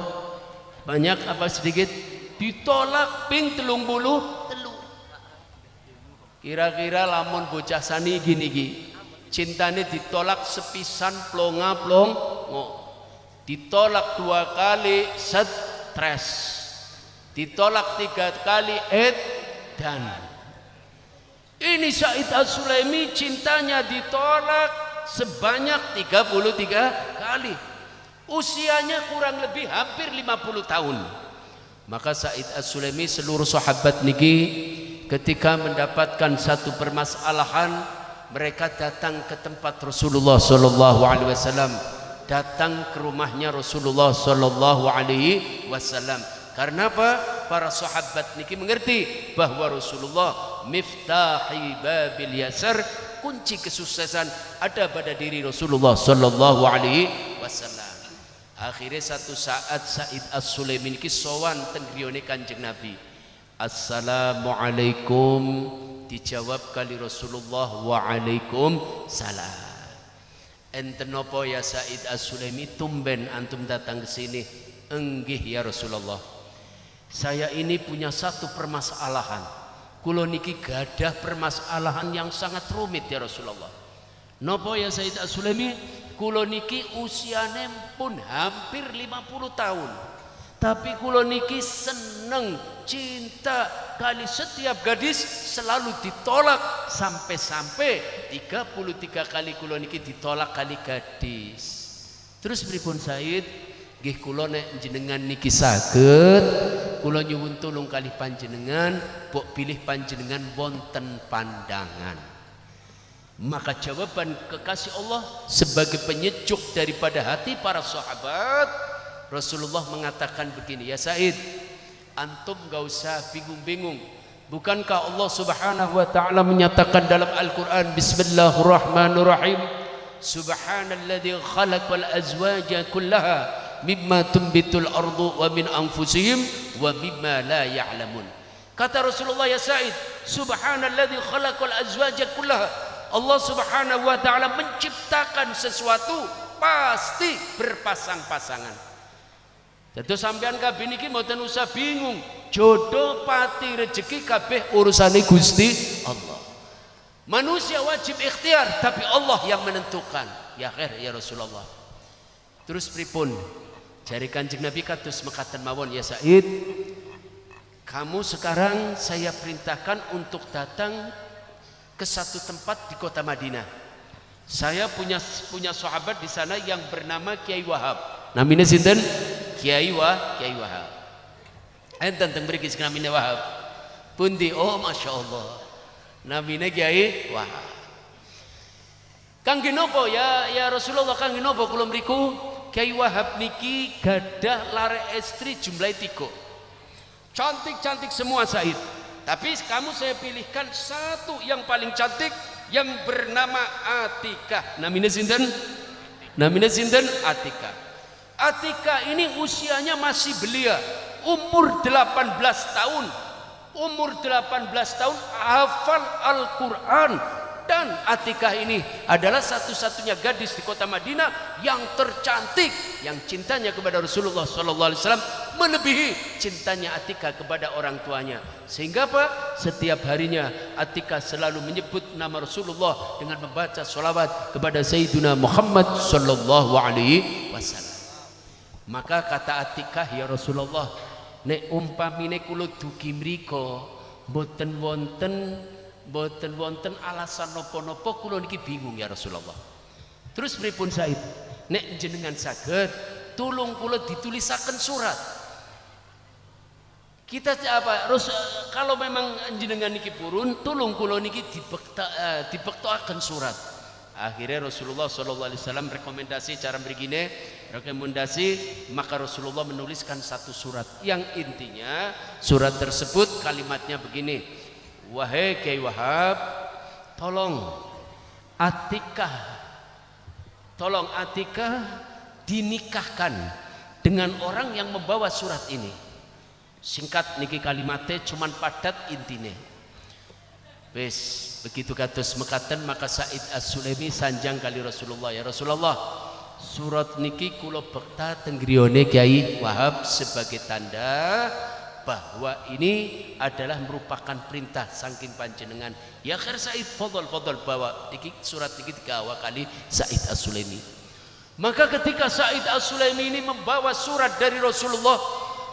Banyak apa sedikit? Ditolak ping 33. Kira-kira lamun bocah sani gini, cintanya ditolak sepisan plonga-plongo. Ditolak 2 kali stres, ditolak 3 kali dan ini Said As-Sulaimi cintanya ditolak sebanyak 33 kali. Usianya kurang lebih hampir 50 tahun. Maka Said As-Sulaimi, seluruh sahabat niki ketika mendapatkan satu permasalahan, mereka datang ke tempat Rasulullah sallallahu alaihi wasallam, datang ke rumahnya Rasulullah sallallahu alaihi wasallam. Karena apa? Para sahabat niki mengerti bahwa Rasulullah miftahi babil yasar, kunci kesuksesan ada pada diri Rasulullah sallallahu alaihi wasallam. Akhirnya satu saat Said As-Sulaimi niki sowan teng griyane Kanjeng Nabi. Assalamualaikum, dijawab kali Rasulullah, waalaikumsalam. Enten napa ya Said As-Sulaimi, tumben antum datang ke sini? Enggih ya Rasulullah, saya ini punya satu permasalahan. Kula niki gadah permasalahan yang sangat rumit ya Rasulullah. Napa ya Said As-Sulaimi? Kula niki usiane pun hampir 50 tahun. Tapi kula niki seneng, cinta kali setiap gadis selalu ditolak, sampai-sampai 33 kali kula niki ditolak kali gadis. Terus pripun Said? Nggih kula nek jenengan niki saged, kula nyuwun tulung kali panjenengan, mbok pilih panjenengan wonten pandangan. Maka jawaban kekasih Allah sebagai penyejuk daripada hati para sahabat, Rasulullah mengatakan begini, ya Said, antum gak usah bingung-bingung. Bukankah Allah subhanahu wa ta'ala menyatakan dalam Al-Quran, Bismillahirrahmanirrahim, Subhanalladzi khalaqal azwaja kullaha mimma tumbitul ardu wa min anfusihim wa mimma la ya'lamun. Kata Rasulullah, ya Said, Subhanalladzi khalaqal azwaja kullaha, Allah subhanahu wa ta'ala menciptakan sesuatu pasti berpasang-pasangan. Jadi sampean kabeh niki mboten usah bingung, jodoh pati rezeki kabeh urusane Gusti Allah. Manusia wajib ikhtiar, tapi Allah yang menentukan. Ya khair ya Rasulullah. Terus pripun? Jari Kanjeng Nabi kados mekaten mawon, ya Said, kamu sekarang saya perintahkan untuk datang ke satu tempat di kota Madinah. Saya punya sahabat di sana yang bernama Kiai Wahab. Namanya sinten? Kiai Wahab. Enten teng mriki sing namine Wahab. Pundi? Oh Masya Allah, namine Kiai Wahab. Kangge napa ya Rasulullah, kangge napa kula mriku Kyai Wahab niki gadah lare istri jumlah 3. Cantik-cantik semua Said. Tapi kamu saya pilihkan satu yang paling cantik yang bernama Atikah. Namanya sinten? Namanya sinten? Atikah. Atikah ini usianya masih belia, umur 18 tahun. Umur 18 tahun hafal Al-Quran. Dan Atikah ini adalah satu-satunya gadis di kota Madinah yang tercantik, yang cintanya kepada Rasulullah SAW melebihi cintanya Atikah kepada orang tuanya. Sehingga apa? Setiap harinya Atikah selalu menyebut nama Rasulullah dengan membaca sholawat kepada Sayyidina Muhammad SAW. Maka kata Atikah, ya Rasulullah, nek umpamine kula dugi mriko mboten wonten alasan napa-napa kula niki bingung ya Rasulullah. Terus pripun Said? Nek jenengan saged tulung kula ditulisaken surat. Kita apa? Kalau memang jenengan niki purun, tulung kula niki dibektoaken surat. Akhirnya Rasulullah SAW rekomendasi cara begini, maka Rasulullah menuliskan satu surat yang intinya surat tersebut kalimatnya begini: wahai Kyai Wahab, tolong Atikah dinikahkan dengan orang yang membawa surat ini. Singkat niki kalimatnya cuman padat intine. Wes begitu kados mekaten, maka Said As-Sulaimi sanjang kali Rasulullah, ya Rasulullah, surat niki kula bekta teng griyane Kyai Wahab sebagai tanda bahwa ini adalah merupakan perintah saking panjenengan. Ya khair Said, fadhal bawa iki surat iki digawa kali Said As-Sulaimi. Maka ketika Said As-Sulaimi ini membawa surat dari Rasulullah,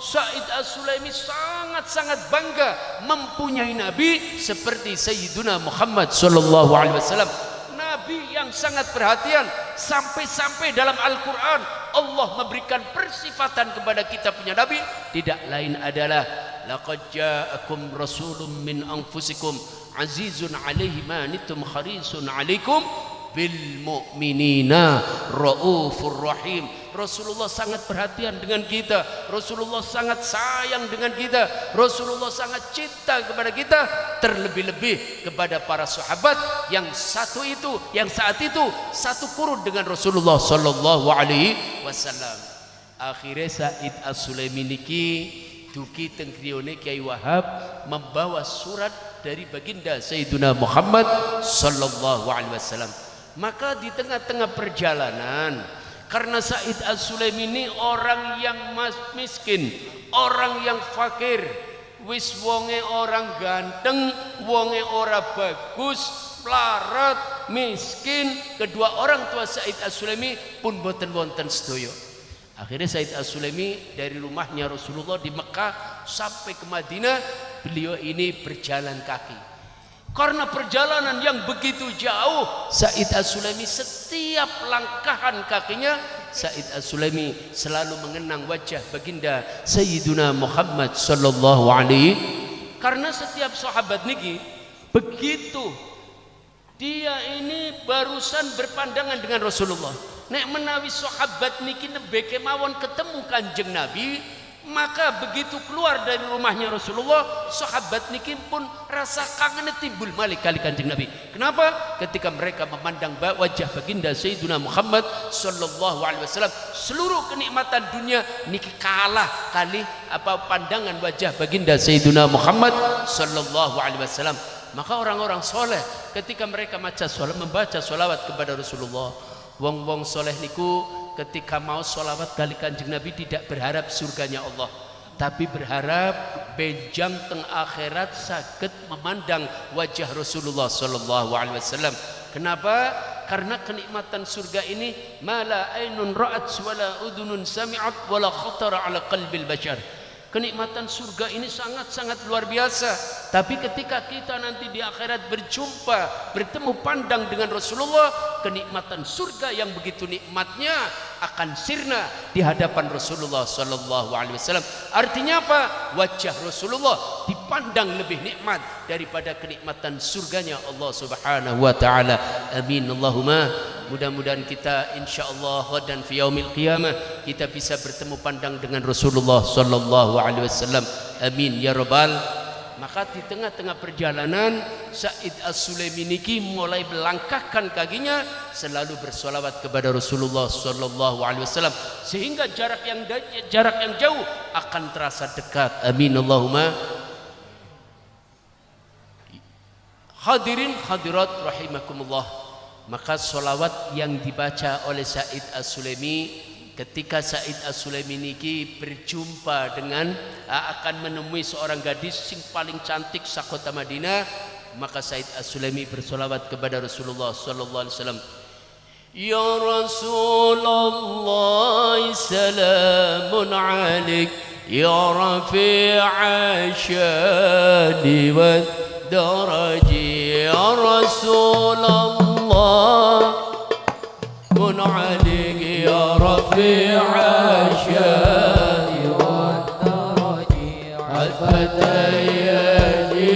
Said As-Sulaimi sangat-sangat bangga mempunyai nabi seperti Sayyiduna Muhammad sallallahu alaihi wasallam. Nabi yang sangat perhatian, sampai-sampai dalam Al-Quran Allah memberikan persifatan kepada kita punya nabi, tidak lain adalah laqad ja'akum rasulun min anfusikum azizun 'alaihi ma anittum harisun 'alaikum bil mu'minina raufur rahim. Rasulullah sangat perhatian dengan kita, Rasulullah sangat sayang dengan kita, Rasulullah sangat cinta kepada kita, terlebih-lebih kepada para sahabat yang saat itu satu kurun dengan Rasulullah sallallahu alaihi wasallam. Akhirnya Said As-Sulaimi niki dugi teng griyane Kyai Wahab membawa surat dari baginda Sayyidina Muhammad sallallahu alaihi wasallam. Maka di tengah-tengah perjalanan, karena Said As-Sulaimi ini orang yang miskin, orang yang fakir, wis wonge orang ganteng, wonge ora bagus, melarat, miskin, kedua orang tua Said As-Sulaimi pun boten wonten sedaya. Akhirnya Said As-Sulaimi dari rumahnya Rasulullah di Mekah sampai ke Madinah, beliau ini berjalan kaki. Karena perjalanan yang begitu jauh, Said As-Sulaimi setiap langkahan kakinya, Said As-Sulaimi selalu mengenang wajah baginda Sayyiduna Muhammad sallallahu alaihi. Karena setiap sahabat niki begitu dia ini barusan berpandangan dengan Rasulullah, nek menawi sahabat niki nembe kemawon ketemu Kanjeng Nabi, maka begitu keluar dari rumahnya Rasulullah, sahabat niki pun rasa kangen timbul malik kali Kanjeng Nabi. Kenapa? Ketika mereka memandang wajah baginda Sayyiduna Muhammad sallallahu alaihi wasallam, seluruh kenikmatan dunia niki kalah kali pandangan wajah baginda Sayyiduna Muhammad sallallahu alaihi wasallam. Maka orang-orang soleh ketika mereka membaca sholawat kepada Rasulullah, wong-wong soleh niku ketika mau sholawat kali Kanjeng Nabi tidak berharap surganya Allah, tapi berharap benjang teng akhirat saged memandang wajah Rasulullah sallallahu alaihi wasallam. Kenapa? Karena kenikmatan surga ini mala ainun ra'at wala udhunun sami'at wala khatara ala qalbil bashar. Kenikmatan surga ini sangat-sangat luar biasa. Tapi ketika kita nanti di akhirat bertemu pandang dengan Rasulullah, kenikmatan surga yang begitu nikmatnya akan sirna di hadapan Rasulullah sallallahu alaihi wasallam. Artinya apa? Wajah Rasulullah dipandang pandang lebih nikmat daripada kenikmatan surganya Allah Subhanahu wa taala. Amin Allahumma. Mudah-mudahan kita insyaallah dan fi yaumil qiyamah kita bisa bertemu pandang dengan Rasulullah sallallahu alaihi wasallam. Amin ya rabbal. Maka di tengah-tengah perjalanan Said As-Sulaimi niki mulai melangkahkan kakinya selalu bersolawat kepada Rasulullah sallallahu alaihi wasallam sehingga jarak yang jauh akan terasa dekat. Amin Allahumma. Hadirin hadirat rahimakumullah. Maka solawat yang dibaca oleh Said As-Sulaimi ketika Said As-Sulaimi niki berjumpa dengan akan menemui seorang gadis sing paling cantik sakota Madinah, maka Said As-Sulaimi bersolawat kepada Rasulullah sallallahu alaihi wasallam. Ya Rasulullah salamun alaik ya rafi'a syani wa daraji ya Rasulullah mun alaik ya rafi'a syani wa daraji al-fatayani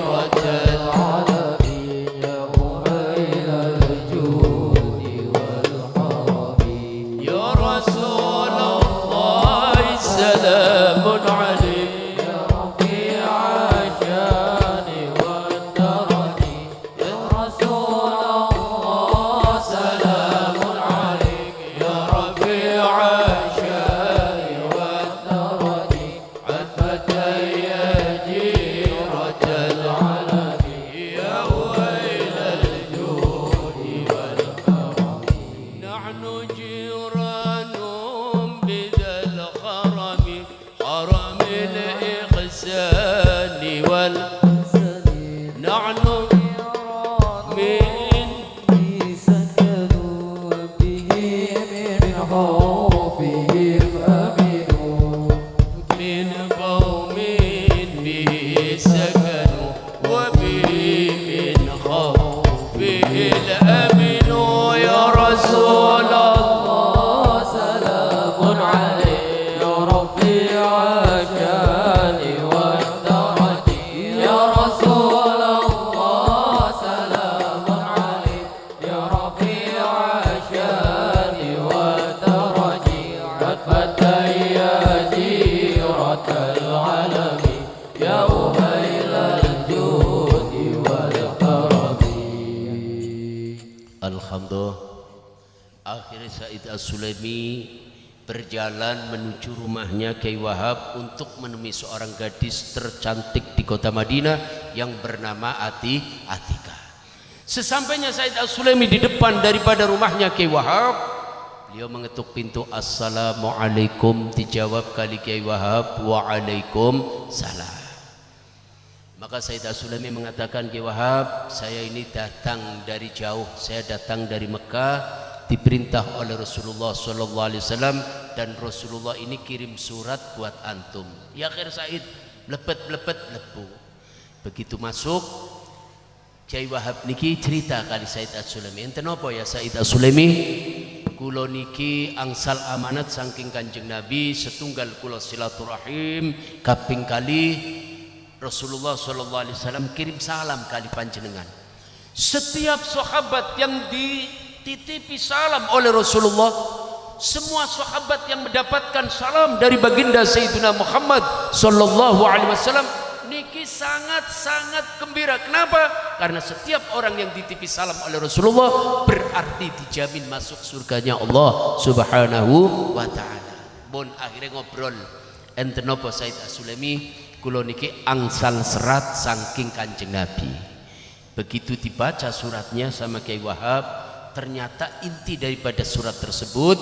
ratal alamiya umailal judi wal harabi ya Rasulullah salamun alaik ya rafi'a syani wa daraji ya Rasulullah salamun alaik ya rafi'a syani wa daraji al-fatayani ratal alami ya wailal judi wal harami nahnu jiranum bidal kharami haramil ihsani wal nahnu min من قوم به سكنوا وبه من خوفه الأمن يا رسول الله سلام عليك يا رفيع الشان والدرج يا رسول الله سلام عليك يا رفيع الشان والدرج عطفة يا جيرة العلم يا أهيل الجود والكرم. Alhamdulillah. Akhirnya Said As-Sulaimi berjalan menuju rumahnya Kiai Wahab untuk menemui seorang gadis tercantik di kota Madinah yang bernama Atika. Sesampainya Said As-Sulaimi di depan daripada rumahnya Kiai Wahab, beliau mengetuk pintu. Assalamualaikum, dijawab kali Kiai Wahab, waalaikumsalam. Maka Said As-Sulaimi mengatakan, Kiai Wahab, saya ini datang dari jauh, saya datang dari Mekah, diperintah oleh Rasulullah sallallahu alaihi wasallam, dan Rasulullah ini kirim surat buat antum. Ya akhir Said lepet lepu. Begitu masuk Kiai Wahab niki cerita kali Said As-Sulaimi, enten apa ya Said As-Sulaimi? Kula niki angsal amanat saking Kanjeng Nabi, setunggal kula silaturahim, kaping kali Rasulullah sallallahu alaihi wasallam kirim salam kali panjenengan. Setiap sahabat yang dititipi salam oleh Rasulullah, semua sahabat yang mendapatkan salam dari baginda Sayyidina Muhammad sallallahu alaihi wasallam niki sangat-sangat gembira. Kenapa? Karena setiap orang yang dititipi salam oleh Rasulullah berarti dijamin masuk surganya Allah Subhanahu wa taala. Bon akhirnya ngobrol, enten napa Said As-Sulaimi? Kula niki angsal serat saking Kanjeng Nabi. Begitu dibaca suratnya sama Kiai Wahab, ternyata inti daripada surat tersebut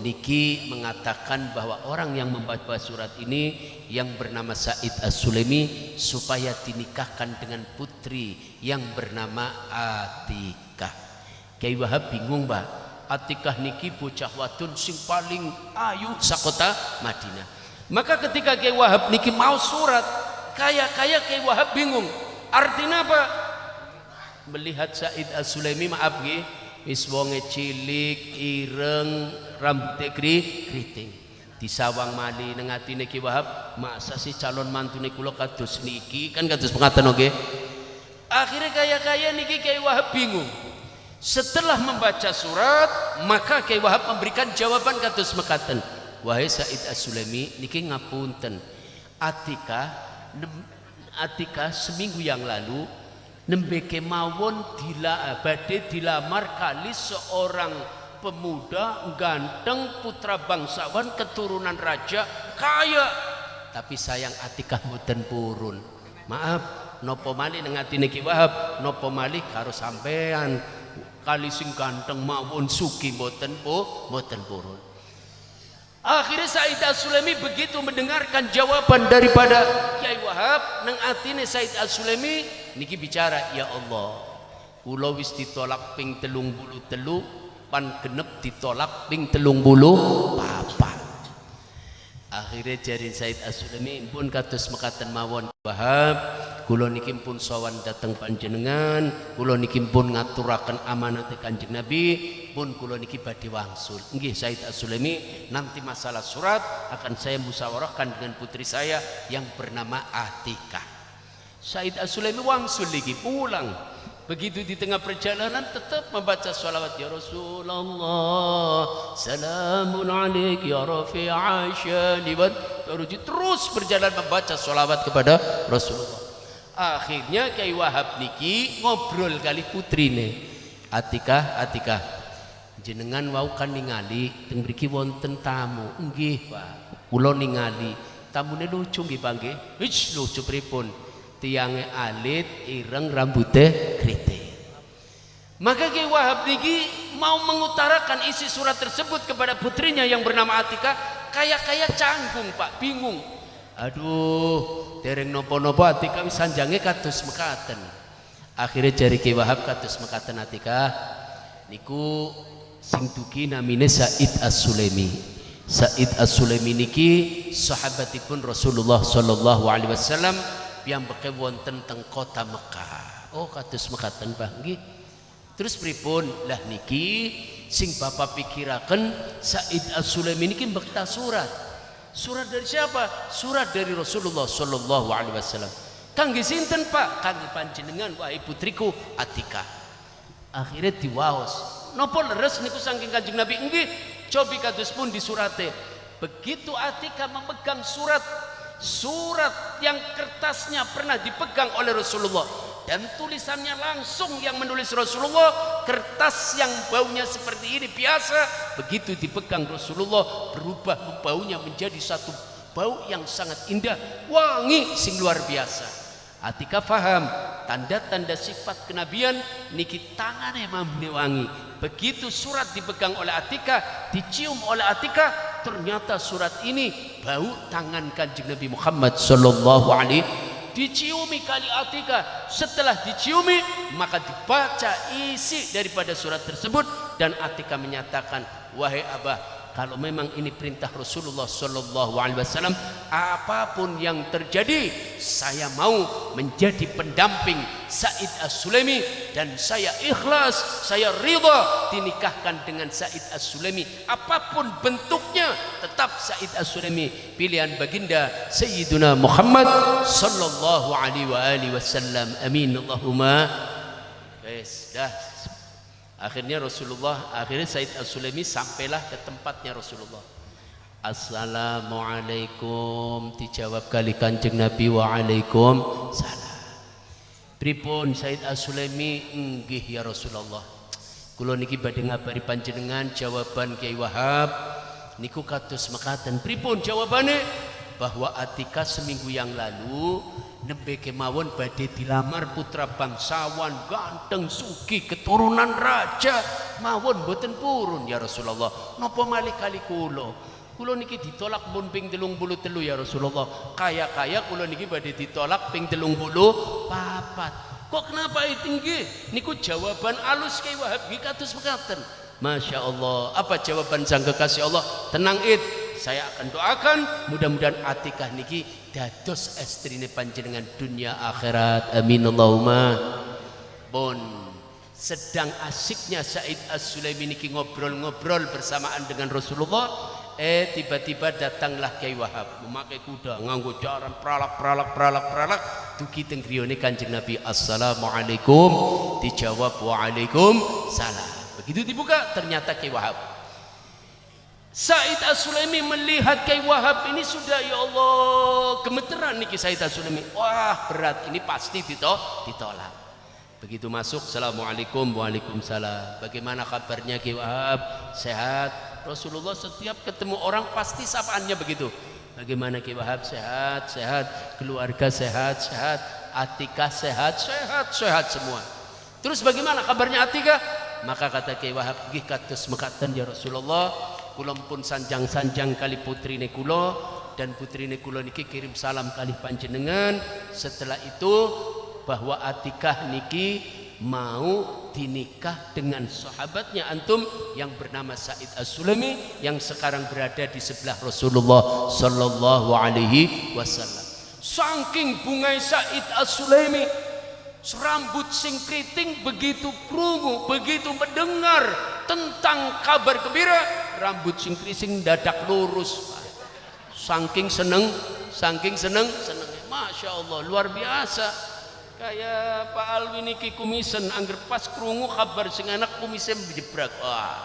niki mengatakan bahwa orang yang membaca surat ini yang bernama Said As-Sulaimi supaya dinikahkan dengan putri yang bernama Atikah. Kiai Wahab bingung, Mbak. Atikah niki bocah wadon sing paling ayu sakota Madinah. Maka ketika Kiai Wahab niki mau surat, kaya-kaya Kiai Wahab bingung. Artinya apa? Melihat Said As-Sulaimi, maaf nggih, wis wonge cilik, ireng, rambutnya keriting. disawang mali nang atine Ki Wahab, masa si calon mantune kula kados niki kan kados pengaten oke. Akhirnya kaya niki Kiai Wahab bingung. Setelah membaca surat, maka Kiai Wahab memberikan jawaban kados mekaten. Wahai Said As-Sulaimi niki ngapunten. Atika seminggu yang lalu nembe kemawon badhe dilamar kali seorang pemuda ganteng putra bangsawan keturunan raja kaya, tapi sayang Atikah mboten purun. Maaf, nopo malih nang atine Ki Wahab, nopo malih karo sampean kali sing ganteng mawon sugih mboten purun. Akhirnya Said As-Sulaimi begitu mendengarkan jawaban daripada Kiai Wahab nang atine Said As-Sulaimi niki bicara, ya Allah, kula wis ditolak ping 33 pan genep ditolak ping 34. Akhirnya jari Said As-Sulaimi pun kados mekaten mawon Wahab, kula niki pun sowan dateng panjenengan, kula niki pun ngaturaken amanat Kanjeng Nabi, pun kula niki badhe wangsul. Nggih Said As-Sulaimi, nanti masalah surat akan saya musyawarahkan dengan putri saya yang bernama Atikah. Said As-Sulaimi wangsul lagi pulang. Begitu di tengah perjalanan tetap membaca salawat ya Rasulullah, salamun alaik ya rafi'a syani wa terus berjalan membaca salawat kepada Rasulullah. Akhirnya Kiai Wahab niki ngobrol kali putrine, Atikah, jenengan wau kan ningali teng mriki wonten tamu. Nggih Pak, kula ningali tamune lucu nggih Pak nggih. Wis lucu pripun? Tiange alit, ireng, rambutnya kritik. Maka Kiai Wahab niki mau mengutarakan isi surat tersebut kepada putrinya yang bernama Atikah, kayak canggung Pak, bingung. Aduh, dereng nopo-nopo Atikah wis sanjange kados mekaten. Akhirnya jari Kiai Wahab kados mekaten Atikah niku sing dugi namine Said As-Sulaimi. Said As-Sulaimi niki sahabatipun Rasulullah sallallahu alaihi wasallam yang pakai wonten teng kota Mekah. Oh kados mekaten Pak nggih. Terus pripun lah niki sing bapak pikiraken Said As-Sulaimi niki mbekta surat. Surat dari siapa? Surat dari Rasulullah sallallahu alaihi wasallam. Kangge sinten Pak? Kangge panjenengan wahai putriku Atikah. Akhirnya diwaos. Napa leres niku saking Kanjeng Nabi? Nggih, cobi kados pun di surate. Begitu Atikah memegang surat yang kertasnya pernah dipegang oleh Rasulullah dan tulisannya langsung yang menulis Rasulullah, kertas yang baunya seperti ini biasa, begitu dipegang Rasulullah berubah baunya menjadi satu bau yang sangat indah, wangi sing luar biasa. Atikah faham tanda-tanda sifat kenabian niki tangane mamne wangi. Begitu surat dipegang oleh Atikah, dicium oleh Atikah, ternyata surat ini bau tangan Kanjeng Nabi Muhammad sallallahu alaihi. Diciumi kali Atikah, setelah diciumi maka dibaca isi daripada surat tersebut dan Atikah menyatakan, wahai Abah, kalau memang ini perintah Rasulullah sallallahu alaihi wasallam, apapun yang terjadi saya mau menjadi pendamping Said As-Sulaimi dan saya ikhlas, saya ridha dinikahkan dengan Said As-Sulaimi apapun bentuknya, tetap Said As-Sulaimi pilihan baginda Sayyiduna Muhammad sallallahu alaihi wasallam. Amin Allahumma. Yes, dah. Akhirnya Said As-Sulaimi sampailah ke tempatnya Rasulullah. Assalamualaikum, dijawab kali Kanjeng Nabi, waalaikumsalam. Pripun Said As-Sulaimi? Nggih ya Rasulullah, kula niki badhe ngabari panjenengan jawaban Kiai Wahab niku kados mekaten. Pripun jawabane? Bahwa Atikah seminggu yang lalu nembe kemawon badhe dilamar putra bangsawan ganteng sugih keturunan raja mawon boten purun ya Rasulullah. Napa malih kali kula niki ditolak pun ping 33 ya Rasulullah. Kaya kula niki badhe ditolak ping 34. Kok kenapa itu nggih? Niku jawaban alus Kiai Wahab nggih kados mekaten. Masya Allah. Apa jawaban sang kekasih Allah? Tenang saya akan doakan mudah-mudahan Atikah niki dados estrine panjenengan dunia akhirat. Amin Allahumma. Bon, sedang asiknya Said As-Sulaimi niki ngobrol-ngobrol bersamaan dengan Rasulullah, Tiba-tiba datanglah Kyai Wahab memakai kuda nganggo jaran pralak dugi teng griyane Kanjeng Nabi. Assalamualaikum, dijawab waalaikumsalam. Begitu dibuka ternyata Kyai Wahab. Said As-Sulaimi melihat Kyai Wahab ini sudah, ya Allah, gemeteran niki Said As-Sulaimi. Wah, berat ini pasti ditolak. Begitu masuk, Assalamualaikum, waalaikumsalam. Bagaimana kabarnya Kyai Wahab? Sehat? Rasulullah setiap ketemu orang pasti sapaannya begitu. Bagaimana Kyai Wahab? Sehat, sehat. Keluarga sehat, sehat. Atikah sehat, sehat, sehat semua. Terus bagaimana kabarnya Atikah? Maka kata Kyai Wahab, nggih kados mekaten ya Rasulullah, kula pun sanjang-sanjang kali putrine kula, dan putrine kula niki kirim salam kali panjenengan. Setelah itu bahwa Atikah niki mau dinikah dengan sahabatnya antum yang bernama Said As-Sulaimi yang sekarang berada di sebelah Rasulullah sallallahu alaihi wasallam. Saking bungai Said As-Sulaimi, rambut sing kriting, begitu krungu, begitu mendengar tentang kabar gembira, rambut sing kriting dadak lurus. Saking seneng, Masya Allah, luar biasa. Kayak Pak Alwi niki kumisen angger pas krungu kabar sing anak kumisnya jebrak. Wah.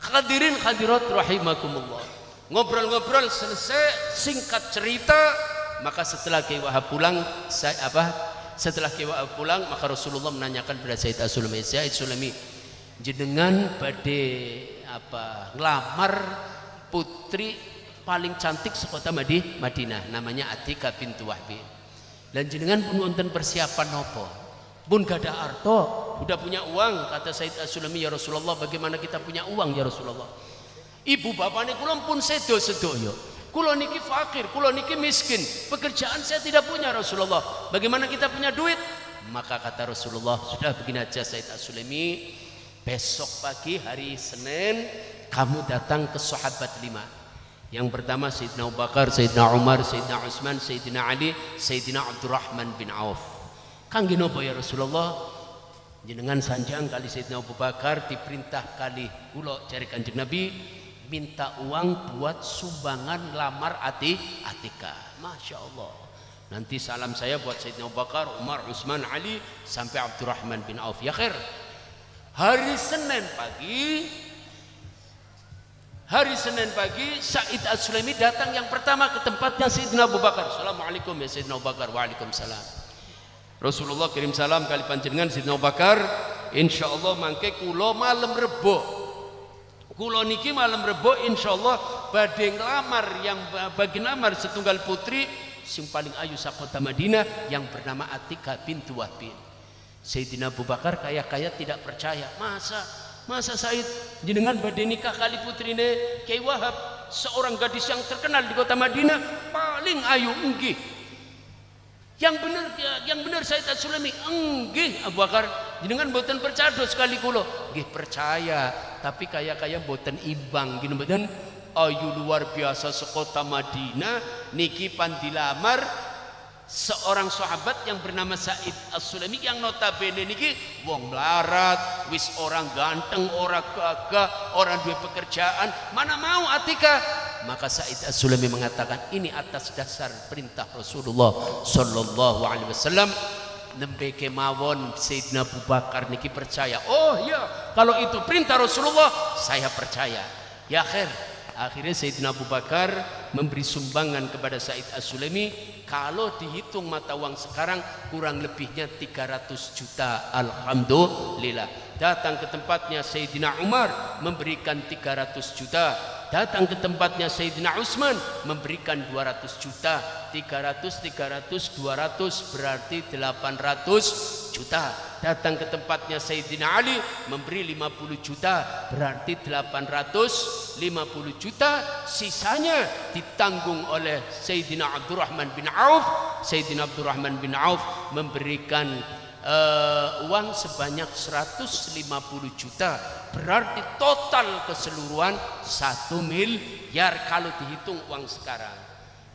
Hadirin hadirat rahimakumullah. Ngobrol-ngobrol selesai, singkat cerita, maka setelah Kyai Wahab pulang, maka Rasulullah menanyakan kepada Said As-Sulaimi, Said Sulami, jenengan badhe ngelamar putri paling cantik sekota Madinah, namanya Atikah bintu Wahbi. Dan jenengan pun wonten persiapan nopo? Pun gada arto, udah punya uang. Kata Said As-Sulaimi, ya Rasulullah, bagaimana kita punya uang ya Rasulullah? Ibu bapaknya kula pun sedo-sedoyo. Kula niki fakir, kula niki miskin. Pekerjaan saya tidak punya Rasulullah. Bagaimana kita punya duit? Maka kata Rasulullah, sudah begini aja Said As-Sulaimi, besok pagi hari Senin kamu datang ke sahabat 5. Yang pertama Sayyidina Abu Bakar, Sayyidina Umar, Sayyidina Utsman, Sayyidina Ali, Sayyidina Abdurrahman bin Auf. Kangge napa ya Rasulullah? Jenengan sanjang kali Sayyidina Abu Bakar diperintah kali kula cari Kanjeng Nabi minta uang buat sumbangan lamar Atikah. Masya Allah. Nanti salam saya buat Sayyidina Abu Bakar, Umar, Utsman, Ali sampai Abdurrahman bin Auf. Ya khair. Hari Senin pagi Said As-Sulaimi datang yang pertama ke tempatnya Sayyidina Abu Bakar. Assalamualaikum ya Sayyidina Abu Bakar. Waalaikumsalam. Rasulullah kirim salam kali panjenengan Sayyidina Abu Bakar, insyaallah mangke kula malam Rebo. Kula niki malam Rebo insyaallah badhe nglamar yang bagi lamar setunggal putri sing paling ayu sakota Madinah yang bernama Atikah bintu Wahbi. Sayyidina Abu Bakar kaya-kaya tidak percaya. Masa Said jenengan badhe nikah kali putrine Kyai Wahab, seorang gadis yang terkenal di kota Madinah, paling ayu. Nggih. Yang benar Said As-Sulaimi. Nggih Abu Bakar, jenengan mboten percaya sekali kula. Nggih percaya, tapi kaya-kaya mboten imbang gini mboten. Ayu luar biasa sekota Madinah niki pandilamar seorang sahabat yang bernama Said As-Sulaimi yang notabene niki wong melarat, wis orang ganteng, orang gagah, orang duwe pekerjaan, mana mau Atikah? Maka Said As-Sulaimi mengatakan ini atas dasar perintah Rasulullah sallallahu alaihi wasallam. Nembe kemawon Sayyidina Abu Bakar niki percaya. Oh iya, kalau itu perintah Rasulullah saya percaya. Ya khair. Akhirnya Sayyidina Abu Bakar memberi sumbangan kepada Said As-Sulaimi, kalau dihitung mata uang sekarang kurang lebihnya 300 juta. Alhamdulillah. Datang ke tempatnya Sayyidina Umar memberikan 300 juta. Datang ke tempatnya Sayyidina Utsman memberikan 200 juta. 300, 200 berarti 800 juta. Datang ke tempatnya Sayyidina Ali memberi 50 juta, berarti 850 juta. Sisanya ditanggung oleh Sayyidina Abdurrahman bin Auf. Sayyidina Abdurrahman bin Auf memberikan uang sebanyak 150 juta, berarti total keseluruhan 1 miliar kalau dihitung uang sekarang.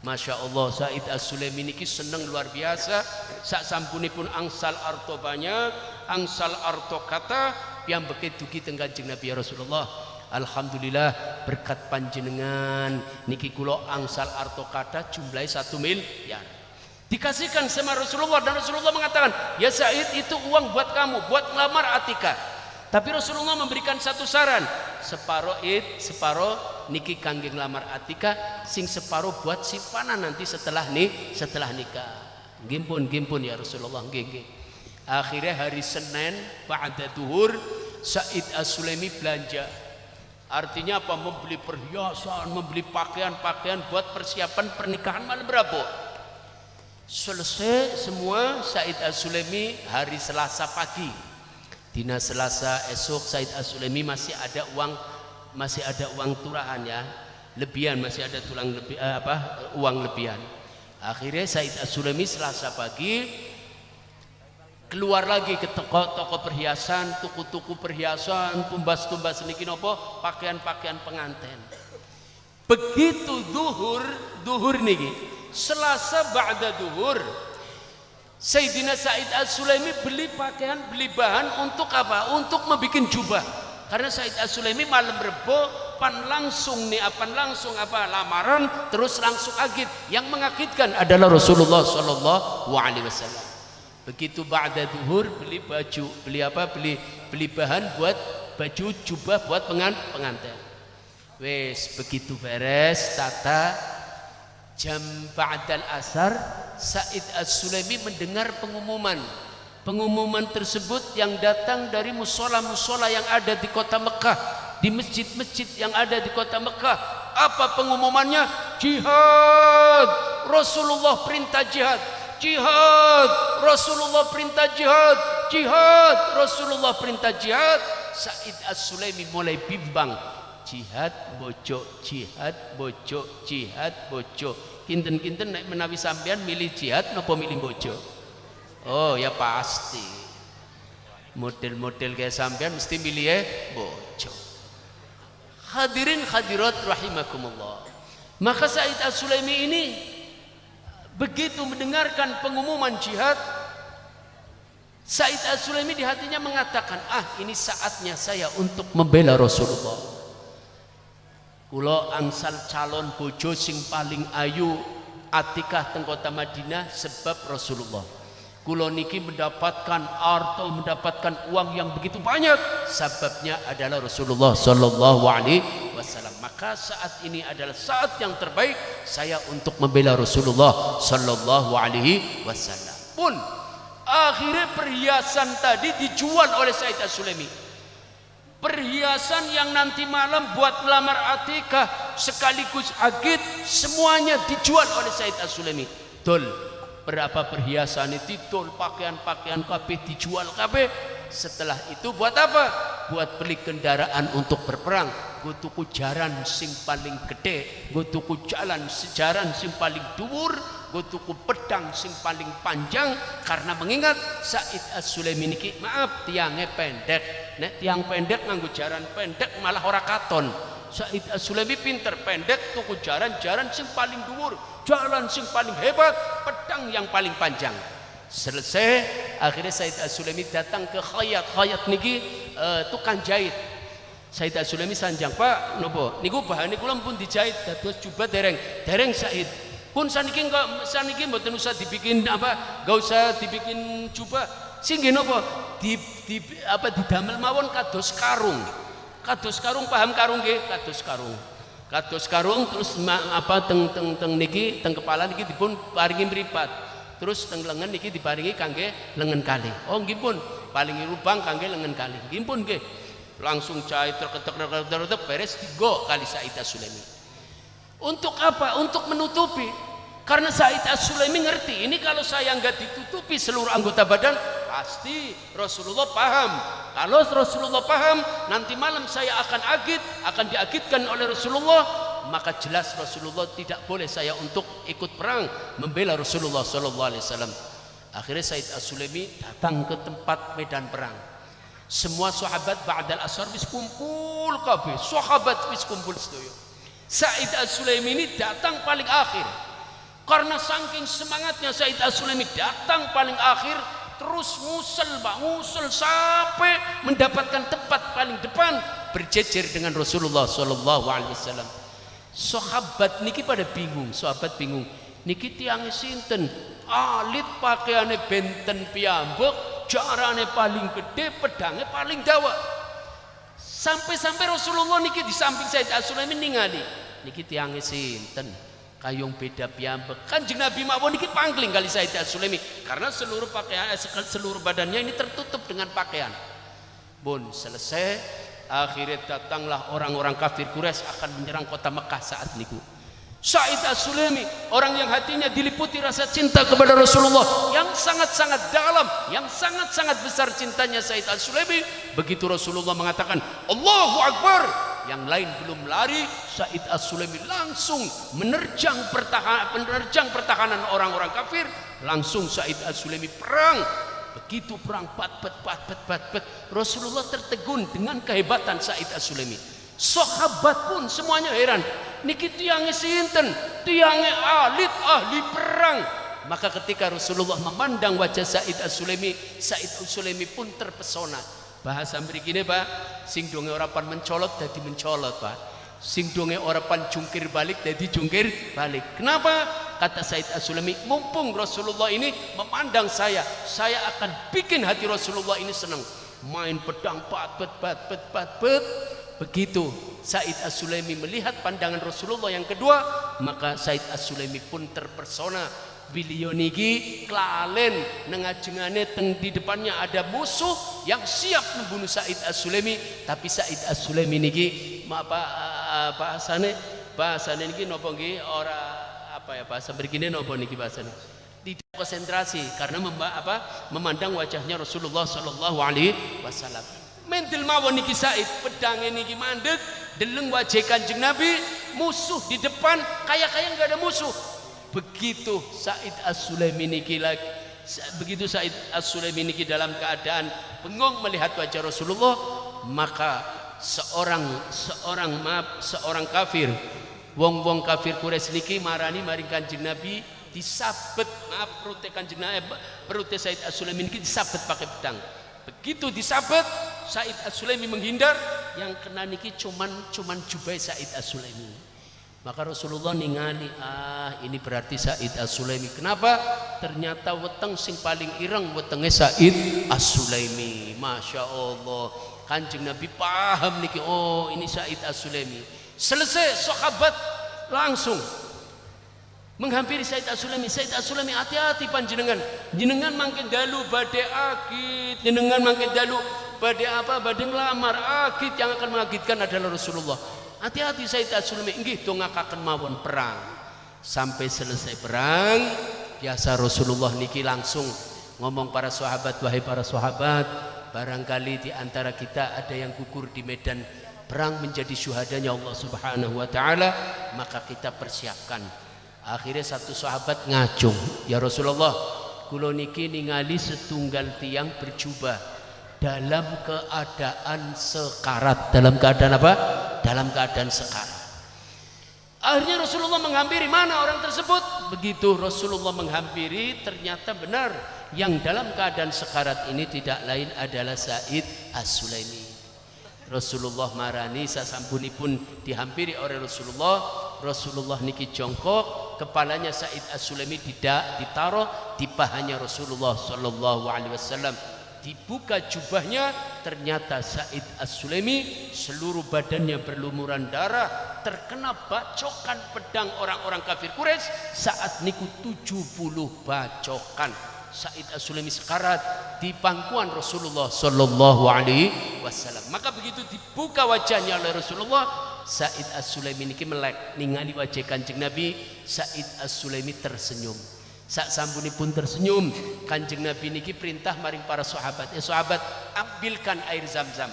Masya Allah, Said As-Sulaimi niki seneng luar biasa. Sak sampunipun angsal arto banyak, angsal arto kata yang begitu dugi teng Kanjeng Nabi ya Rasulullah. Alhamdulillah berkat panjenengan niki kula angsal arto kata jumlahi 1 miliar. Dikasihkan sama Rasulullah dan Rasulullah mengatakan, "Ya Said, itu uang buat kamu, buat ngelamar Atika." Tapi Rasulullah memberikan satu saran, separo separo niki kangge ngelamar Atika, sing separo buat simpanan nanti setelah nikah. Gimpun ya Rasulullah, nggih. Akhirnya hari Senin ba'da duhur Said As-Sulaimi belanja. Artinya apa? Membeli perhiasan, membeli pakaian-pakaian buat persiapan pernikahan malam berapa? Selesai semua Said As-Sulaimi hari Selasa pagi. Dina Selasa esok Said As-Sulaimi masih ada uang turahan ya. Lebihan masih ada uang lebihan. Akhirnya Said As-Sulaimi Selasa pagi keluar lagi ke toko perhiasan, tuku-tuku perhiasan, tumbas-tumbas niki nopo, pakaian-pakaian pengantin. Begitu duhur niki, Selasa ba'da duhur, Sayyidina Said As-Sulaimi beli pakaian, beli bahan untuk apa? Untuk membuat jubah. Karena Said As-Sulaimi malam Rebo langsung lamaran, terus langsung agit. Yang mengagitkan adalah Rasulullah Shallallahu Alaihi Wasallam. Begitu ba'da duhur beli baju, beli bahan buat baju jubah buat pengantin. Wes begitu beres tata jam ba'dal asar, Said As-Sulaimi mendengar pengumuman tersebut yang datang dari musola-musola yang ada di kota Mekah, di masjid-masjid yang ada di kota Mekah. Apa pengumumannya? Jihad, Rasulullah perintah jihad. Jihad, Rasulullah perintah jihad. Jihad, Rasulullah perintah jihad. Said As-Sulaimi mulai bimbang. Jihad bojo, jihad bojo, jihad bojo. Kinten-kinten nek menawi sampean milih jihad napa milih bojo? Oh ya pasti. Model-model kayak sampean mesti milih bojo. Hadirin hadirat rahimakumullah. Maka Said As-Sulaimi ini begitu mendengarkan pengumuman jihad, Said As-Sulaimi di hatinya mengatakan, ini saatnya saya untuk membela Rasulullah. Kula angsal calon bojo sing paling ayu Atikah teng kota Madinah sebab Rasulullah. Kula niki mendapatkan uang yang begitu banyak, sebabnya adalah Rasulullah Sallallahu Alaihi Wasallam. Maka saat ini adalah saat yang terbaik saya untuk membela Rasulullah Sallallahu Alaihi Wasallam. Pun akhirnya perhiasan tadi dijual oleh Said As-Sulaimi. Perhiasan yang nanti malam buat melamar Atikah sekaligus agit, semuanya dijual oleh Said As-Sulaimi. Berapa perhiasan itu tol, pakaian-pakaian kabeh dijual kabeh. Setelah itu buat apa? Buat beli kendaraan untuk berperang. Gue tuku jaran sing paling gede, gue tuku jaran sing paling dhuwur, gue tuku pedang sing paling panjang. Karena mengingat Said As-Sulaimi niki maaf tiangnya pendek. Nek tiang pendek nganggo jaran pendek malah ora katon. Said As-Sulaimi pinter, pendek tuku jaran sing paling dhuwur, jalan sing paling hebat, pedang yang paling panjang. Selesai akhirnya Said As-Sulaimi datang ke khayat niki tukang jahit. Said As-Sulaimi sanjang, "Pak, nopo niku bahane kula pun dijahit dados jubah dereng Said. Pun saniki mboten usah dibikin enggak usah dibikin jubah. Sing nggih napa? Didamel mawon kados karung. Kados karung, paham karung nggih? Kados karung terus teng niki teng kepala niki dipun paringi mripat. Terus teng lengan niki diparingi kangge lengan kali. Oh nggih pun, palingi lubang kangge lengan kali. Nggih pun nggih. Langsung jahit terketek beres digo kali Said As-Sulaimi. Untuk apa? Untuk menutupi. Karena Said As-Sulaimi ngerti, ini kalau saya nggak ditutupi seluruh anggota badan, pasti Rasulullah paham. Kalau Rasulullah paham, nanti malam saya akan diagitkan oleh Rasulullah, maka jelas Rasulullah tidak boleh saya untuk ikut perang membela Rasulullah Sallallahu Alaihi Wasallam. Akhirnya Said As-Sulaimi datang ke tempat medan perang. Semua sahabat ba'dal asar wis kumpul kabeh, sahabat wis kumpul sedaya. Said As-Sulaimi ini datang paling akhir. Karena saking semangatnya Said As-Sulaimi datang paling akhir, terus ngusul sampai mendapatkan tempat paling depan. berjejer dengan Rasulullah sallallahu alaihi wasallam. Sahabat niki pada bingung, sahabat bingung. Niki tiange sinten? Alit pakaiane benten piyambak, jarane paling gede, pedangnya paling dawa. Sampai-sampai Rasulullah niki di samping Said As-Sulaiman ningali. Niki tiange sinten? Kayung beda piyambak. Kanjeng Nabi mawon niki pangling kali Said As-Sulaiman karena seluruh pakaian seluruh badannya ini tertutup dengan pakaian. Bun selesai. Akhirnya datanglah orang-orang kafir Quraisy akan menyerang kota Mekah saat niku. Said As-Sulami, orang yang hatinya diliputi rasa cinta kepada Rasulullah yang sangat-sangat dalam, yang sangat-sangat besar cintanya Said As-Sulami. Begitu Rasulullah mengatakan Allahu Akbar, yang lain belum lari, Said As-Sulami langsung menerjang pertahanan orang-orang kafir. Langsung Said As-Sulami perang. Begitu perang pat Rasulullah tertegun dengan kehebatan Said As-Sulami. Sahabat pun semuanya heran. Niki tiange sinten? Tiange alit ahli perang. Maka ketika Rasulullah memandang wajah Said As-Sulami, Said As-Sulami pun terpesona. Bahasa mrikine Pak, sing donge ora pan mencolot dadi mencolot Pak. Sing donge ora pan jungkir balik dadi jungkir balik. Kenapa? Kata Said As-Sulami, mumpung Rasulullah ini memandang saya akan bikin hati Rasulullah ini senang. Main pedang pat. Begitu Said As-Sulami melihat pandangan Rasulullah yang kedua, maka Said As-Sulami pun terpersona. Beliau niki klalen nengajengane teng di depannya ada musuh yang siap membunuh Said As-Sulami, tapi Said As-Sulami niki bahasane niki napa nggih ora apa ya bahasa begini nopo niki bahasane tidak konsentrasi karena memandang wajahnya Rasulullah sallallahu alaihi wasallam. Mentil mawon niki Said pedang niki mandek deleng wajah Kanjeng Nabi, musuh di depan kayak nggak ada musuh. Begitu Said As-Sulami niki dalam keadaan bengong melihat wajah Rasulullah, maka seorang kafir, wong kafir Quraisy niki marani maring Kanjeng Nabi disabet, perute Kanjeng Nabi, perute Said As-Sulami niki disabet pakai pedang. Begitu disabet, Said As-Sulami menghindar, yang kena niki cuman jubai Said As-Sulami. Maka Rasulullah ningali, ini berarti Said As-Sulami. Kenapa? Ternyata weteng sing paling ireng wetenge Said As-Sulami. Masya Allah, Kanjeng Nabi paham niki, oh ini Said As-Sulami. Selesai sahabat langsung menghampiri Said As-Sulami. Said As-Sulami, hati-hati panjenengan, jenengan mangke dalu badhe akid, jenengan mangke dalu badhe badhe nglamar, akid yang akan mengakidkan adalah Rasulullah. Hati-hati Said As-Sulami, nggih dongakaken mawon perang. Sampai selesai perang, biasa Rasulullah niki langsung ngomong para sahabat, wahai para sahabat, barangkali di antara kita ada yang gugur di medan perang menjadi syuhadanya Allah Subhanahu wa taala, maka kita persiapkan. Akhirnya satu sahabat ngacung, ya Rasulullah, kula niki ningali setunggal tiang berjubah dalam keadaan sekarat. Dalam keadaan apa? Dalam keadaan sekarat. Akhirnya Rasulullah menghampiri, mana orang tersebut? Begitu Rasulullah menghampiri, ternyata benar yang dalam keadaan sekarat ini tidak lain adalah Said As-Sulami. Rasulullah marani sasampunipun dihampiri oleh Rasulullah niki jongkok, kepalanya Said As-Sulami tidak ditaruh di pahanya Rasulullah sallallahu alaihi wasallam. Dibuka jubahnya, ternyata Said As-Sulami seluruh badannya berlumuran darah, terkena bacokan pedang orang-orang kafir Quraisy saat niku 70 bacokan. Said As-Sulami sekarat di pangkuan Rasulullah sallallahu alaihi wasallam. Maka begitu dibuka wajahnya oleh Rasulullah, Said As-Sulami niki melek ningali wajah Kanjeng Nabi. Said As-Sulami tersenyum. Sak sampunipun tersenyum, Kanjeng Nabi niki perintah maring para sahabat, sahabat ambilkan air Zam-Zam.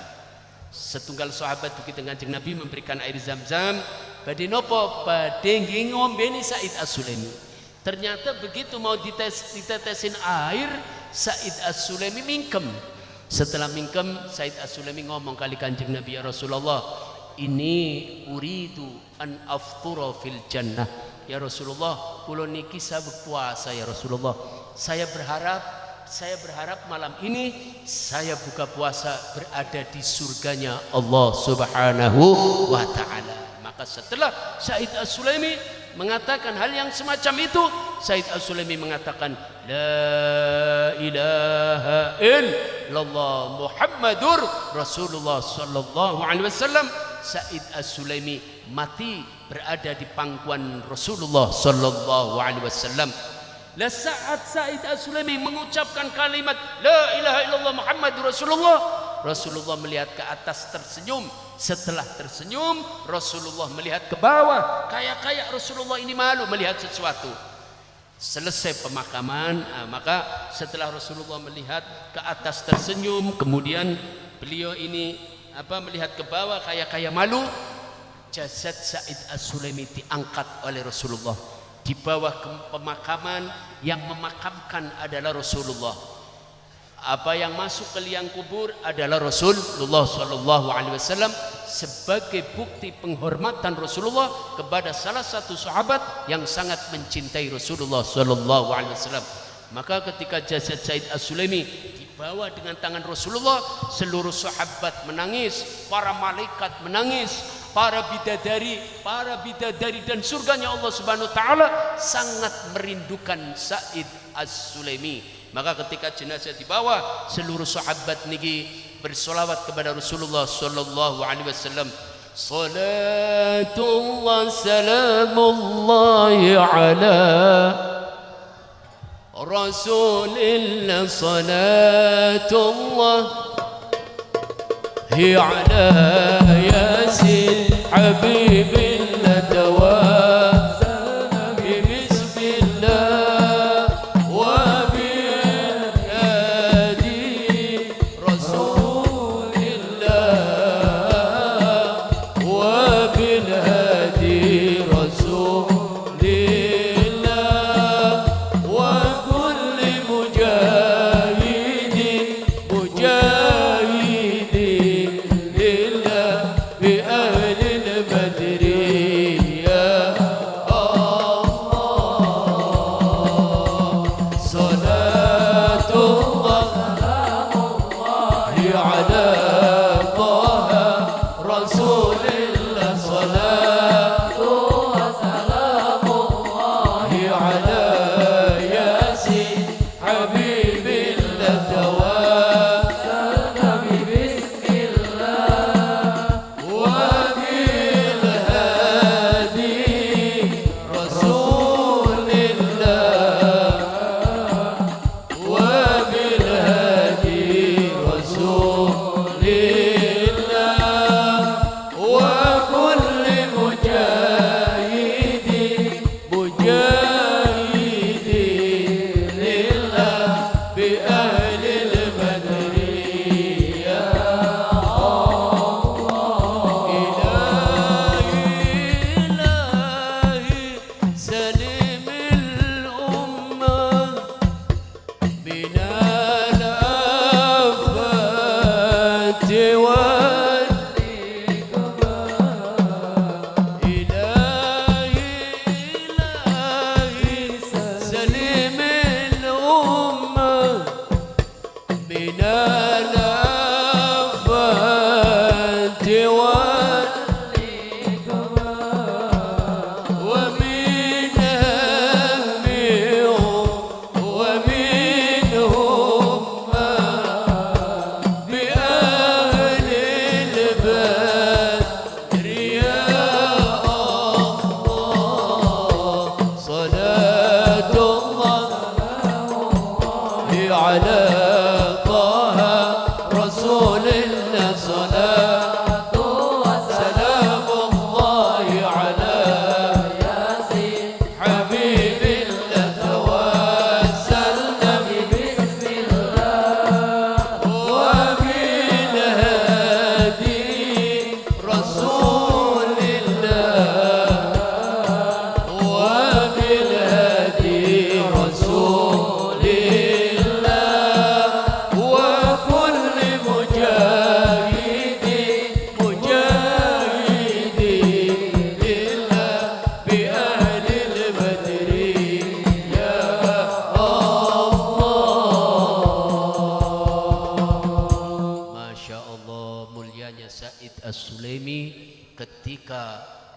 Setunggal sahabat begitu Kanjeng Nabi memberikan air Zam-Zam, badhe napa? Badhe ngombeni Said As-Sulami. Ternyata begitu mau ditetesin air, Said As-Sulami mingkem. Setelah mingkem, Said As-Sulami ngomong kali Kanjeng Nabi, ya Rasulullah, ini uridu an aftura fil jannah. Ya Rasulullah, kula niki sabek puasa ya Rasulullah. Saya berharap saya berharap malam ini saya buka puasa berada di surganya Allah Subhanahu wa ta'ala. Maka setelah Said As-Sulaimi mengatakan hal yang semacam itu, Said As-Sulaimi mengatakan la ilaha illallah Muhammadur Rasulullah sallallahu alaihi wasallam. Said As-Sulaimi mati berada di pangkuan Rasulullah sallallahu alaihi wasallam. Lah saat Said As-Sulaimi mengucapkan kalimat la ilaha illallah Muhammadur Rasulullah, Rasulullah melihat ke atas tersenyum. Setelah tersenyum, Rasulullah melihat ke bawah. Kayak Rasulullah ini malu melihat sesuatu. Selesai pemakaman, maka setelah Rasulullah melihat ke atas tersenyum, kemudian beliau ini melihat ke bawah kayak malu, jasad Said As-Sulaimi diangkat oleh Rasulullah di bawah pemakaman. Yang memakamkan adalah Rasulullah. Apa yang masuk ke liang kubur adalah Rasulullah sallallahu alaihi wasallam sebagai bukti penghormatan Rasulullah kepada salah satu sahabat yang sangat mencintai Rasulullah sallallahu alaihi wasallam. Maka ketika jasad Said As-Sulaimi dibawa dengan tangan Rasulullah, seluruh sahabat menangis, para malaikat menangis, para bidadari dan surganya Allah Subhanahu wa taala sangat merindukan Said As-Sulaimi. Maka ketika jenazah dibawa, seluruh sahabat niki bersolawat kepada Rasulullah sallallahu alaihi wasallam. Salatullah salamullahi ala Rasulillah, salatullah hi ala yasin habibillah tawassal bismillah wa bilhadi rasulillah wa bilhadi rasulillah wa kulli mujahidin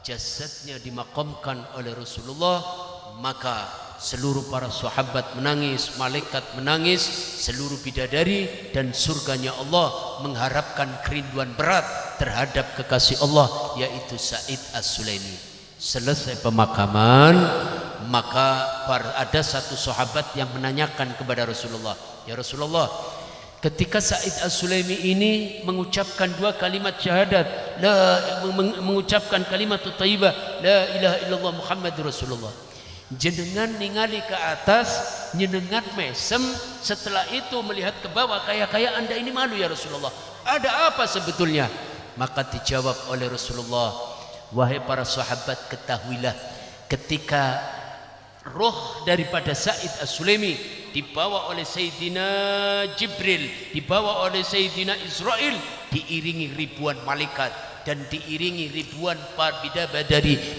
jasadnya dimakamkan oleh Rasulullah, maka seluruh para sahabat menangis, malaikat menangis, seluruh bidadari dan surganya Allah mengharapkan kerinduan berat terhadap kekasih Allah, yaitu Said As-Sulaimi. Selesai pemakaman, maka ada satu sahabat yang menanyakan kepada Rasulullah, "Ya Rasulullah, ketika Said As-Sulaimi ini mengucapkan dua kalimat syahadat, mengucapkan kalimat thayyibah, la ilaha illallah Muhammadur Rasulullah, jenengan ningali ke atas, jenengan mesem, setelah itu melihat ke bawah, kayak Anda ini malu ya Rasulullah. Ada apa sebetulnya?" Maka dijawab oleh Rasulullah, "Wahai para sahabat, ketahuilah, ketika roh daripada Said As-Sulaimi dibawa oleh Sayyidina Jibril, dibawa oleh Sayyidina Israel, diiringi ribuan malaikat dan diiringi ribuan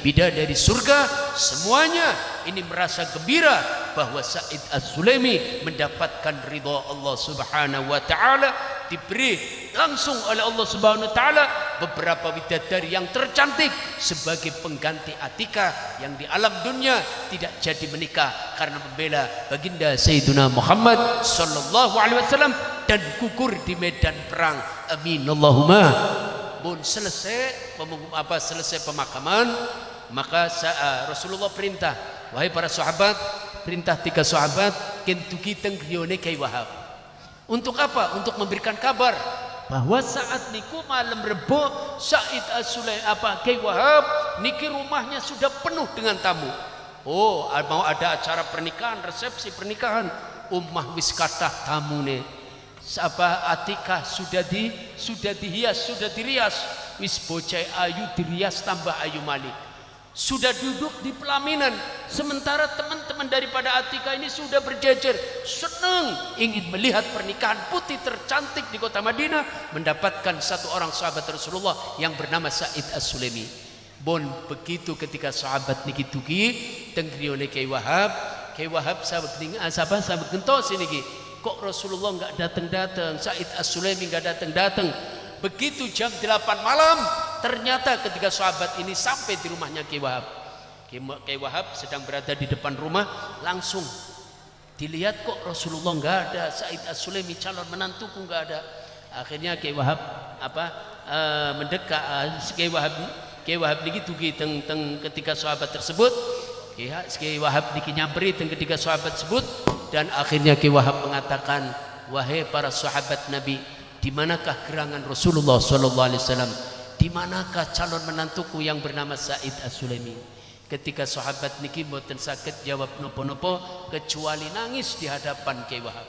bidadari surga, semuanya ini merasa gembira bahwa Said As-Sulaimi mendapatkan ridha Allah Subhanahu wa taala, diberi langsung oleh Allah Subhanahu wa taala beberapa bidadari yang tercantik sebagai pengganti Atikah yang di alam dunia tidak jadi menikah karena membela baginda Sayyidina Muhammad sallallahu alaihi wasallam dan gugur di medan perang. Amin Allahumma. Pun selesai pemakaman, maka Rasulullah perintah, wahai para sahabat, perintah 3 sahabat kentuki tengrione Kyai Wahab. Untuk apa? Untuk memberikan kabar bahwa saat niku malam Rebo Said As-Sulaimi Kyai Wahab niki rumahnya sudah penuh dengan tamu. Oh, mau ada acara pernikahan, resepsi pernikahan, ummah wis kathah tamune. Atikah sudah dihias, sudah dirias, wis bocah ayu dirias tambah ayu malik, sudah duduk di pelaminan, sementara teman-teman daripada Atikah ini sudah berjejer senang ingin melihat pernikahan putih tercantik di kota Madinah, mendapatkan satu orang sahabat Rasulullah yang bernama Said As-Sulaimi. Bon begitu ketika sahabat niki dugi tengrione Kyai Wahab sahabat gentos niki, kok Rasulullah enggak datang-datang, Said As-Sulaimi enggak datang-datang. Begitu jam 8 malam, ternyata ketika sahabat ini sampai di rumahnya Kyai Wahab sedang berada di depan rumah, langsung dilihat kok Rasulullah enggak ada, Said As-Sulaimi calon menantuku enggak ada. Akhirnya Kyai Wahab mendekat, Kyai Wahab niki dugi teng ketika sahabat tersebut, Kyai Wahab niki nyamperi teng ketika sahabat tersebut. Dan akhirnya Kyai Wahab mengatakan, wahai para sahabat Nabi, di manakah gerangan Rasulullah sallallahu alaihi wasallam? Di manakah calon menantuku yang bernama Said As-Sulaimi? Ketika sahabat niki mboten saged jawab nopo-nopo kecuali nangis di hadapan Kyai Wahab.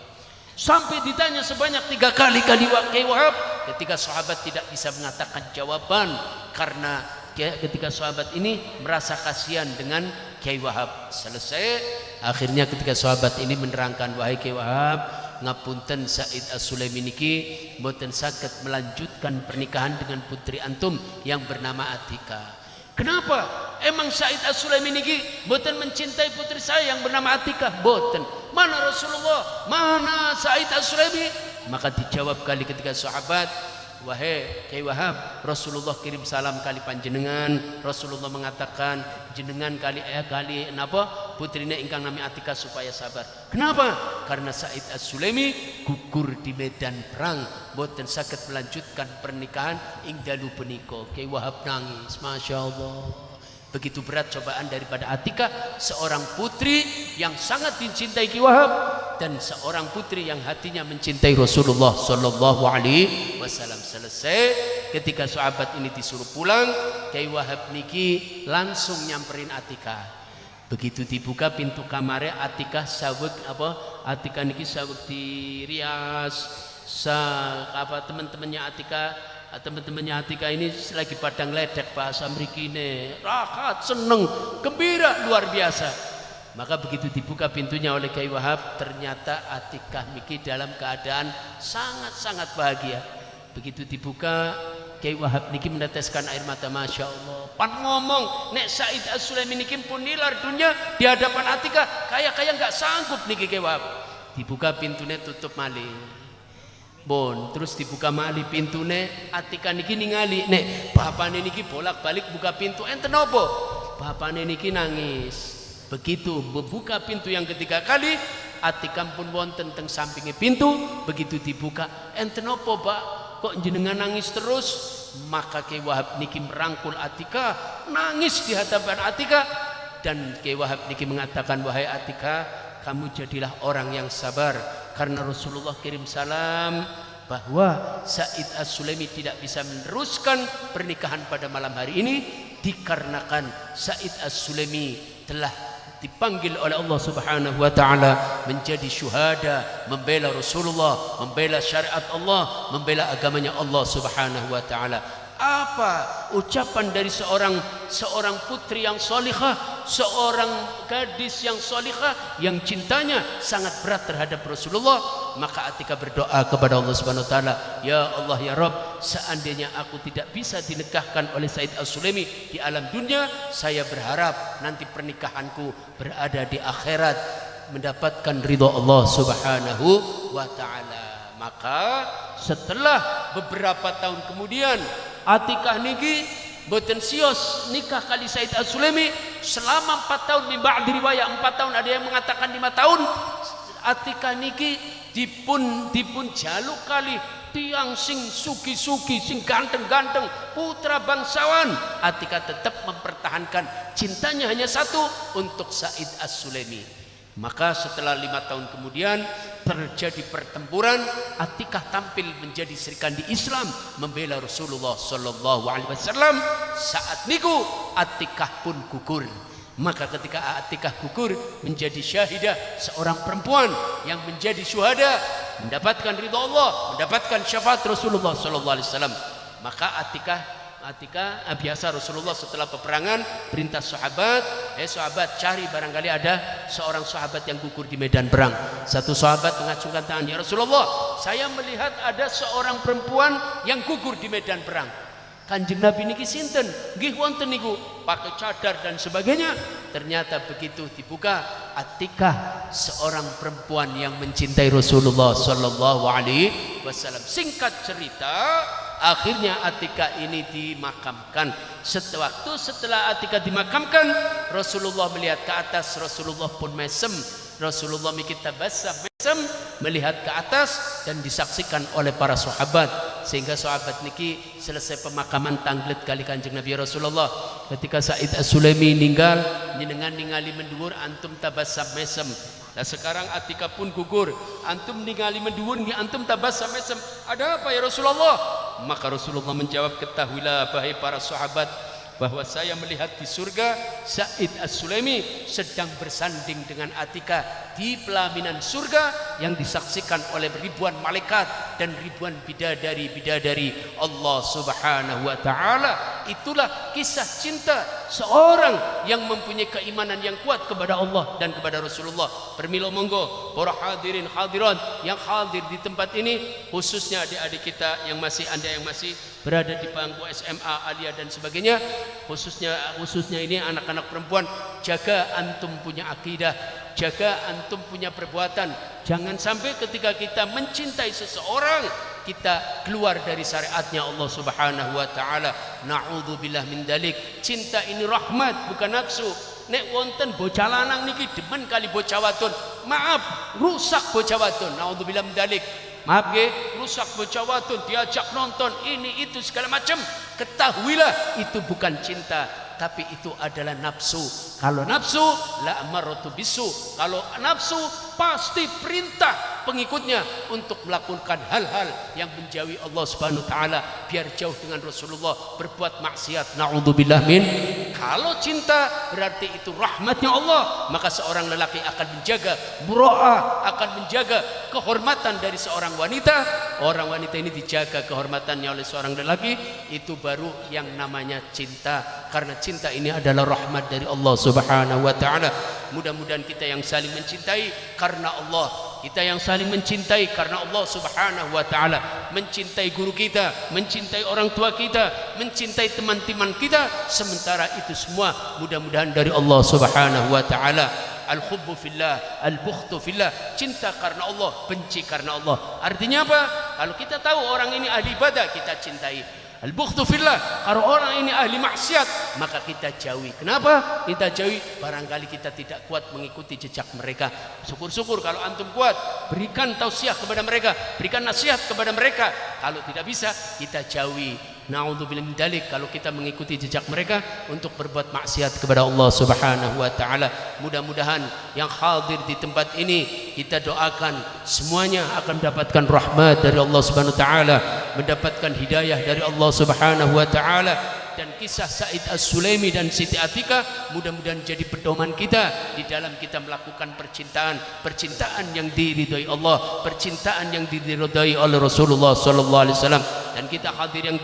Sampai ditanya sebanyak 3 kali Kyai Wahab, ketika sahabat tidak bisa mengatakan jawaban karena ketika sahabat ini merasa kasihan dengan Kyai Wahab. Selesai, akhirnya ketika sahabat ini menerangkan, wahai Kyai Wahab, ngapunten Said As-Sulaimi niki mboten saged melanjutkan pernikahan dengan putri antum yang bernama Atikah. Kenapa? Emang Said As-Sulaimi niki mboten mencintai putri saya yang bernama Atikah? Mboten. Mana Rasulullah? Mana Said As-Sulaimi? Maka dijawab kali ketika sahabat, wahai Kyai Wahab, Rasulullah kirim salam kali panjenengan. Rasulullah mengatakan jenengan kali napa putrine ingkang nami Atikah supaya sabar. Kenapa? Karena Said As-Sulaimi gugur di medan perang, boten saged melanjutkan pernikahan ing dalu punika. Kyai Wahab nangis, Masya Allah. Begitu berat cobaan daripada Atikah, seorang putri yang sangat dicintai Kyai Wahab dan seorang putri yang hatinya mencintai Rasulullah sallallahu alaihi wasallam. Selesai, ketika sahabat ini disuruh pulang, Kyai Wahab niki langsung nyamperin Atikah. Begitu dibuka pintu kamarnya, Atikah saweg Atikah niki saweg dirias. Teman-temannya Atikah ini lagi padang ledek bahasa mrikine, rakat, seneng, gembira luar biasa. Maka begitu dibuka pintunya oleh Kyai Wahab, ternyata Atikah niki dalam keadaan sangat-sangat bahagia. Begitu dibuka, Kyai Wahab niki meneteskan air mata, Masya Allah. Pan ngomong, nek Said As-Sulaimi niki pun nilar dunia di hadapan Atikah, kayak nggak sanggup niki Kyai Wahab. Dibuka pintunya, tutup malih. Bon, terus dibuka mali pintune, Atika niki ningali, nek bapane niki bolak-balik buka pintu, enten apa? Bapane niki nangis. Begitu membuka pintu yang ketiga kali, Atika pun wonten teng sampingi pintu, begitu dibuka, enten apa, Pak? Kok jenengan nangis terus? Maka Kiai Wahab niki merangkul Atika, nangis di hadapan Atika, dan Kiai Wahab niki mengatakan, wahai Atika, kamu jadilah orang yang sabar, karena Rasulullah kirim salam bahwa Said As-Sulaimi tidak bisa meneruskan pernikahan pada malam hari ini dikarenakan Said As-Sulaimi telah dipanggil oleh Allah Subhanahu wa taala menjadi syuhada, membela Rasulullah, membela syariat Allah, membela agamanya Allah Subhanahu wa taala. Apa ucapan dari seorang putri yang solihah, seorang gadis yang solihah yang cintanya sangat berat terhadap Rasulullah? Maka Atika berdoa kepada Allah Subhanahu wa taala, ya Allah ya Rabb, seandainya aku tidak bisa dinikahkan oleh Said As-Sulaimi di alam dunia, saya berharap nanti pernikahanku berada di akhirat mendapatkan ridha Allah Subhanahu wa taala. Maka setelah beberapa tahun kemudian, Atikah niki boten sios nikah kali Said As-Sulaimi selama 4 tahun, min ba'di riwayah 4 tahun, ada yang mengatakan 5 tahun. Atikah niki dipun jaluk kali tiang sing sugi-sugi, sing ganteng-ganteng, putra bangsawan. Atikah tetap mempertahankan cintanya hanya satu, untuk Said As-Sulaimi. Maka setelah 5 tahun kemudian terjadi pertempuran, Atikah tampil menjadi serikandi Islam, membela Rasulullah sallallahu alaihi wasallam. Saat niku Atikah pun gugur. Maka ketika Atikah gugur menjadi syahidah, seorang perempuan yang menjadi syuhada, mendapatkan ridha Allah, mendapatkan syafaat Rasulullah sallallahu alaihi wasallam. Maka Atikah biasa Rasulullah setelah peperangan perintah sahabat, sahabat cari barangkali ada seorang sahabat yang gugur di medan perang. Satu sahabat mengacungkan tangan, ya Rasulullah, saya melihat ada seorang perempuan yang gugur di medan perang. Kanjeng Nabi niki sinten? Nggih wonten niku, pakai cadar dan sebagainya. Ternyata begitu dibuka, Atikah seorang perempuan yang mencintai Rasulullah sallallahu alaihi wasallam. Singkat cerita, akhirnya Atikah ini dimakamkan. Setelah Atikah dimakamkan, Rasulullah melihat ke atas, Rasulullah pun mesem. Rasulullah mikir tabassam, mesem, melihat ke atas, dan disaksikan oleh para sahabat. Sehingga sahabat niki selesai pemakaman tanglet kali Kanjeng Nabi Rasulullah. Ketika Said As-Sulaimi ninggal, jenengan ningali menduwur, antum tabassam mesem. Nah sekarang Atikah pun gugur, antum ningali menduwur, antum tabassam mesem. Ada apa ya Rasulullah? Maka Rasulullah menjawab, ketahuilah wahai para sahabat, bahwa saya melihat di surga Said As-Sulaimi sedang bersanding dengan Atikah di pelaminan surga yang disaksikan oleh ribuan malaikat dan ribuan bidadari Allah Subhanahu wa taala. Itulah kisah cinta seorang yang mempunyai keimanan yang kuat kepada Allah dan kepada Rasulullah. Permilo monggo para hadirin hadirat yang hadir di tempat ini, khususnya adik-adik kita yang masih berada di bangku SMA, aliyah dan sebagainya, khususnya ini anak-anak perempuan, jaga antum punya akidah, jaga antum punya perbuatan. Jangan sampai ketika kita mencintai seseorang, kita keluar dari syariatnya Allah Subhanahu wa taala. Na'udzubillah min dalik. Cinta ini rahmat, bukan nafsu. Nek wonten bocah lanang niki demen kali bocah wadon, maaf, rusak bocah wadon. Na'udzubillah min dalik. Maaf nggih, rusak bocah wadon, diajak nonton ini itu segala macam. Ketahuilah itu bukan cinta, tapi itu adalah nafsu. Kalau nafsu la amaratu bisu, kalau nafsu pasti perintah pengikutnya untuk melakukan hal-hal yang menjauhi Allah Subhanahu wa taala, biar jauh dengan Rasulullah, berbuat maksiat. Naudzubillah min. Kalau cinta berarti itu rahmatnya Allah, maka seorang lelaki akan menjaga mura'ah, akan menjaga kehormatan dari seorang wanita. Orang wanita ini dijaga kehormatannya oleh seorang lelaki, itu baru yang namanya cinta. Karena cinta ini adalah rahmat dari Allah Subhanahu wa taala. Mudah-mudahan kita yang saling mencintai karena Allah, kita yang saling mencintai karena Allah Subhanahu wa taala, mencintai guru kita, mencintai orang tua kita, mencintai teman-teman kita, sementara itu semua mudah-mudahan dari Allah Subhanahu wa taala. Al-hubbu fillah, al-bughdu fillah, cinta karena Allah, benci karena Allah. Artinya apa? Kalau kita tahu orang ini ahli ibadah, kita cintai. Al-bughdhu fillah, kalau orang ini ahli maksiat, maka kita jauhi. Kenapa kita jauhi? Barangkali kita tidak kuat mengikuti jejak mereka. Syukur-syukur kalau antum kuat, berikan tausiah kepada mereka, berikan nasihat kepada mereka. Kalau tidak bisa, kita jauhi. Na'udzubillah min dzalik, kalau kita mengikuti jejak mereka untuk berbuat maksiat kepada Allah Subhanahu wa taala. Mudah-mudahan yang hadir di tempat ini, kita doakan semuanya akan mendapatkan rahmat dari Allah Subhanahu wa taala, mendapatkan hidayah dari Allah Subhanahu wa taala. Dan kisah Said As-Sulaimi dan Siti Atika mudah-mudahan jadi pedoman kita di dalam kita melakukan percintaan yang diridhai Allah, percintaan yang diridhai oleh Rasulullah sallallahu alaihi wasallam. Dan kita hadir yang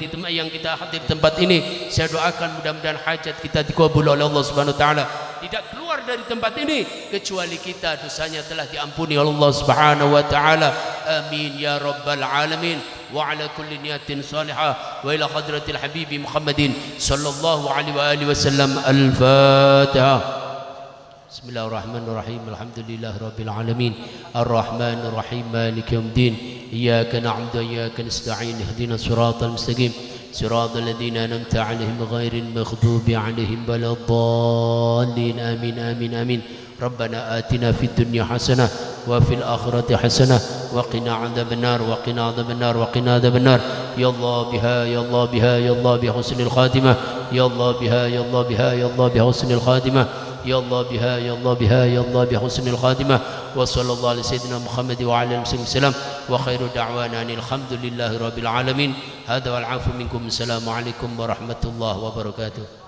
kita hadir tempat ini, saya doakan mudah-mudahan hajat kita dikabul oleh Allah Subhanahu wa taala. Tidak keluar dari tempat ini kecuali kita dosanya telah diampuni oleh Allah Subhanahu wa taala. Amin ya rabbal alamin. وعلى كل نية صالحة وإلى حضرة الحبيب محمد صلى الله عليه وآله وسلم. الفاتحة. بسم الله الرحمن الرحيم. الحمد لله رب العالمين الرحمن الرحيم مالك يوم الدين إياك نعبد وإياك نستعين اهدنا الصراط المستقيم صراط الذين أنعمت عليهم غير المغضوب عليهم ولا الضالين. آمين آمين آمين. ربنا آتنا في الدنيا حسنة وفي الآخرة حسنة وقنا عذاب النار وقنا عذاب النار وقنا عذاب النار. يا الله بها يا الله بها يا الله بحسن الخاتمة. يا الله بها يا الله بها يا الله بحسن الخاتمة. يا الله بها يا الله بها يا الله بحسن الخاتمة. وصلى الله على سيدنا محمد وعلى آله وسلم وخير دعوانا أن الحمد لله رب العالمين. هذا والعفو منكم. السلام عليكم ورحمة الله وبركاته.